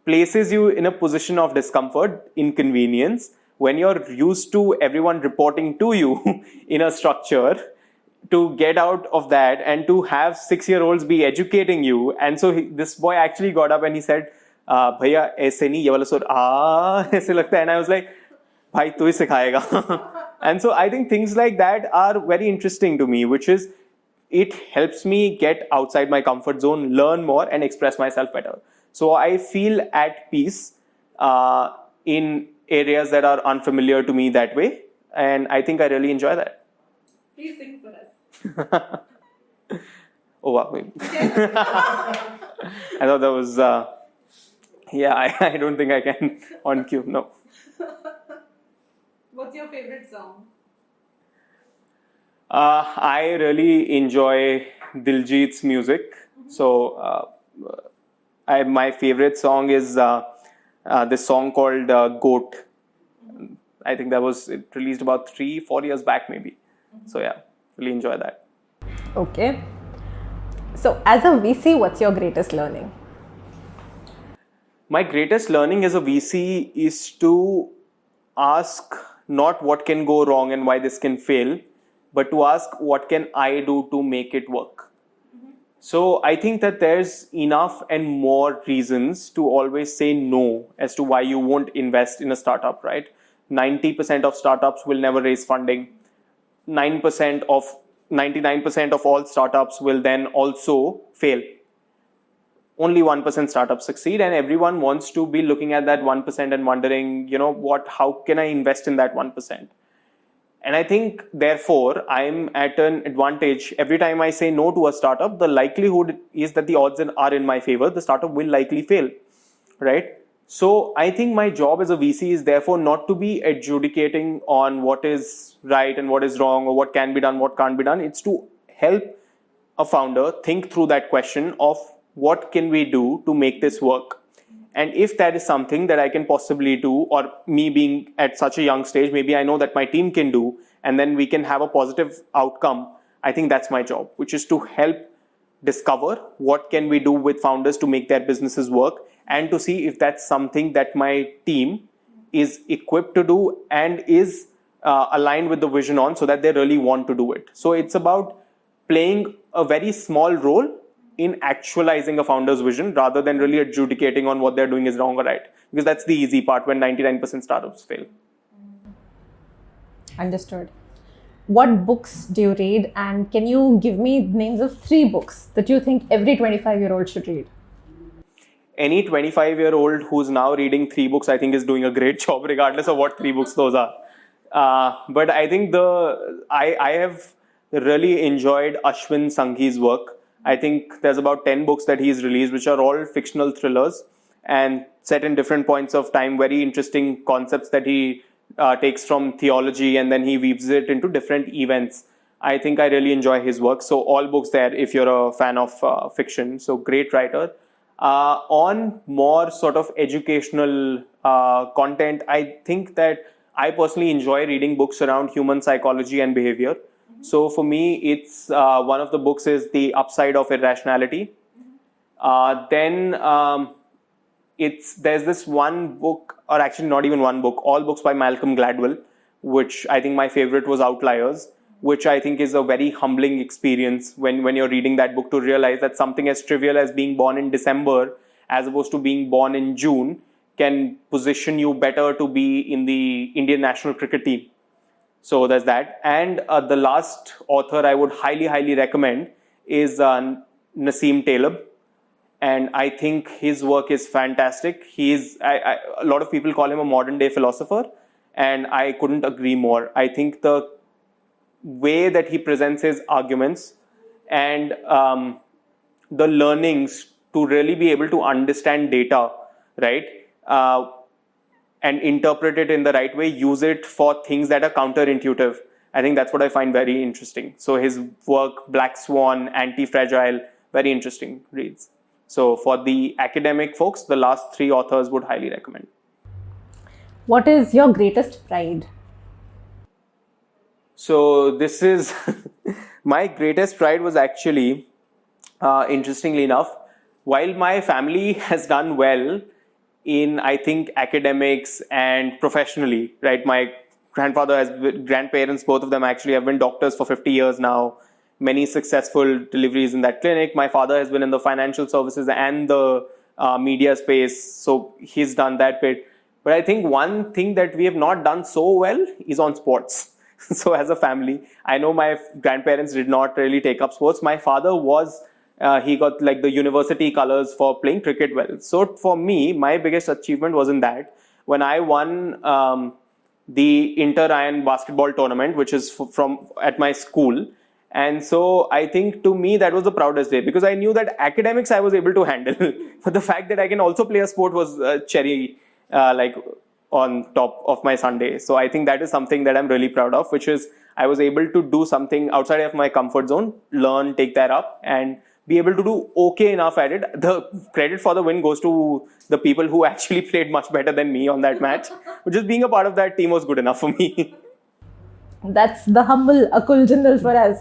places you in a position of discomfort, inconvenience, when you're used to everyone reporting to you in a structure, to get out of that and to have 6-year-olds be educating you. And so this boy actually got up and he said, Bhaiya, aise nahi, ye wala sur, aise lagta hai. And I was like, bhai, tu hi sikhayega. And so I think things like that are very interesting to me, which is, it helps me get outside my comfort zone, learn more and express myself better. So I feel at peace in areas that are unfamiliar to me that way. And I think I really enjoy that. Please sing for us. Oh, wow. I thought that was, I don't think I can on cue, no. What's your favorite song? I really enjoy Diljit's music. So my favorite song is this song called Goat. I think that was released about 3-4 years back maybe. So yeah, really enjoy that. Okay. So as a VC, what's your greatest learning? My greatest learning as a VC is to ask not what can go wrong and why this can fail, but to ask what can I do to make it work. So I think that there's enough and more reasons to always say no as to why you won't invest in a startup, right? 90% of startups will never raise funding. 99% of all startups will then also fail. Only 1% startups succeed, and everyone wants to be looking at that 1% and wondering, how can I invest in that 1%? And I think, therefore, I'm at an advantage. Every time I say no to a startup, the likelihood is that the odds are in my favor. The startup will likely fail, right? So I think my job as a VC is therefore not to be adjudicating on what is right and what is wrong, or what can be done, what can't be done. It's to help a founder think through that question of what can we do to make this work. And if that is something that I can possibly do, or me being at such a young stage, maybe I know that my team can do, and then we can have a positive outcome. I think that's my job, which is to help discover what can we do with founders to make their businesses work, and to see if that's something that my team is equipped to do and is aligned with the vision on, so that they really want to do it. So it's about playing a very small role in actualizing a founder's vision, rather than really adjudicating on what they're doing is wrong or right. Because that's the easy part when 99% startups fail. Understood. What books do you read, and can you give me names of 3 books that you think every 25-year-old should read? Any 25-year-old who's now reading 3 books, I think, is doing a great job, regardless of what 3 books those are. But I think I have really enjoyed Ashwin Sanghi's work. I think there's about 10 books that he's released, which are all fictional thrillers and set in different points of time. Very interesting concepts that he takes from theology, and then he weaves it into different events. I think I really enjoy his work. So all books there if you're a fan of fiction. So great writer. On more sort of educational content, I think that I personally enjoy reading books around human psychology and behavior. So for me, it's one of the books is The Upside of Irrationality. Then there's this one book, or actually not even one book, all books by Malcolm Gladwell, which I think my favorite was Outliers, which I think is a very humbling experience when you're reading that book, to realize that something as trivial as being born in December as opposed to being born in June can position you better to be in the Indian national cricket team. So there's that. And the last author I would highly, highly recommend is Nassim Taleb. And I think his work is fantastic. A lot of people call him a modern day philosopher, and I couldn't agree more. I think the way that he presents his arguments and the learnings to really be able to understand data, right? And interpret it in the right way, use it for things that are counterintuitive. I think that's what I find very interesting. So his work, Black Swan, Anti-Fragile, very interesting reads. So for the academic folks, the last 3 authors would highly recommend. What is your greatest pride? So this is, my greatest pride was actually, interestingly enough, while my family has done well in, I think, academics and professionally, right? My grandparents, both of them actually have been doctors for 50 years now. Many successful deliveries in that clinic. My father has been in the financial services and the media space, so he's done that bit. But I think one thing that we have not done so well is on sports. So as a family, I know my grandparents did not really take up sports. My father was he got like the university colors for playing cricket well. So for me, my biggest achievement was in that when I won the inter-IIN basketball tournament, which is from at my school. And so I think to me that was the proudest day, because I knew that academics I was able to handle, but the fact that I can also play a sport was cherry like on top of my Sunday. So I think that is something that I'm really proud of, which is I was able to do something outside of my comfort zone, learn, take that up, and be able to do okay enough at it. The credit for the win goes to the people who actually played much better than me on that match. But just being a part of that team was good enough for me. That's the humble Akul Jindal for us.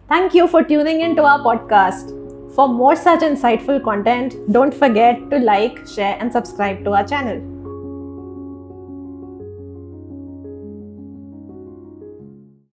Thank you for tuning in to our podcast. For more such insightful content, don't forget to like, share and subscribe to our channel.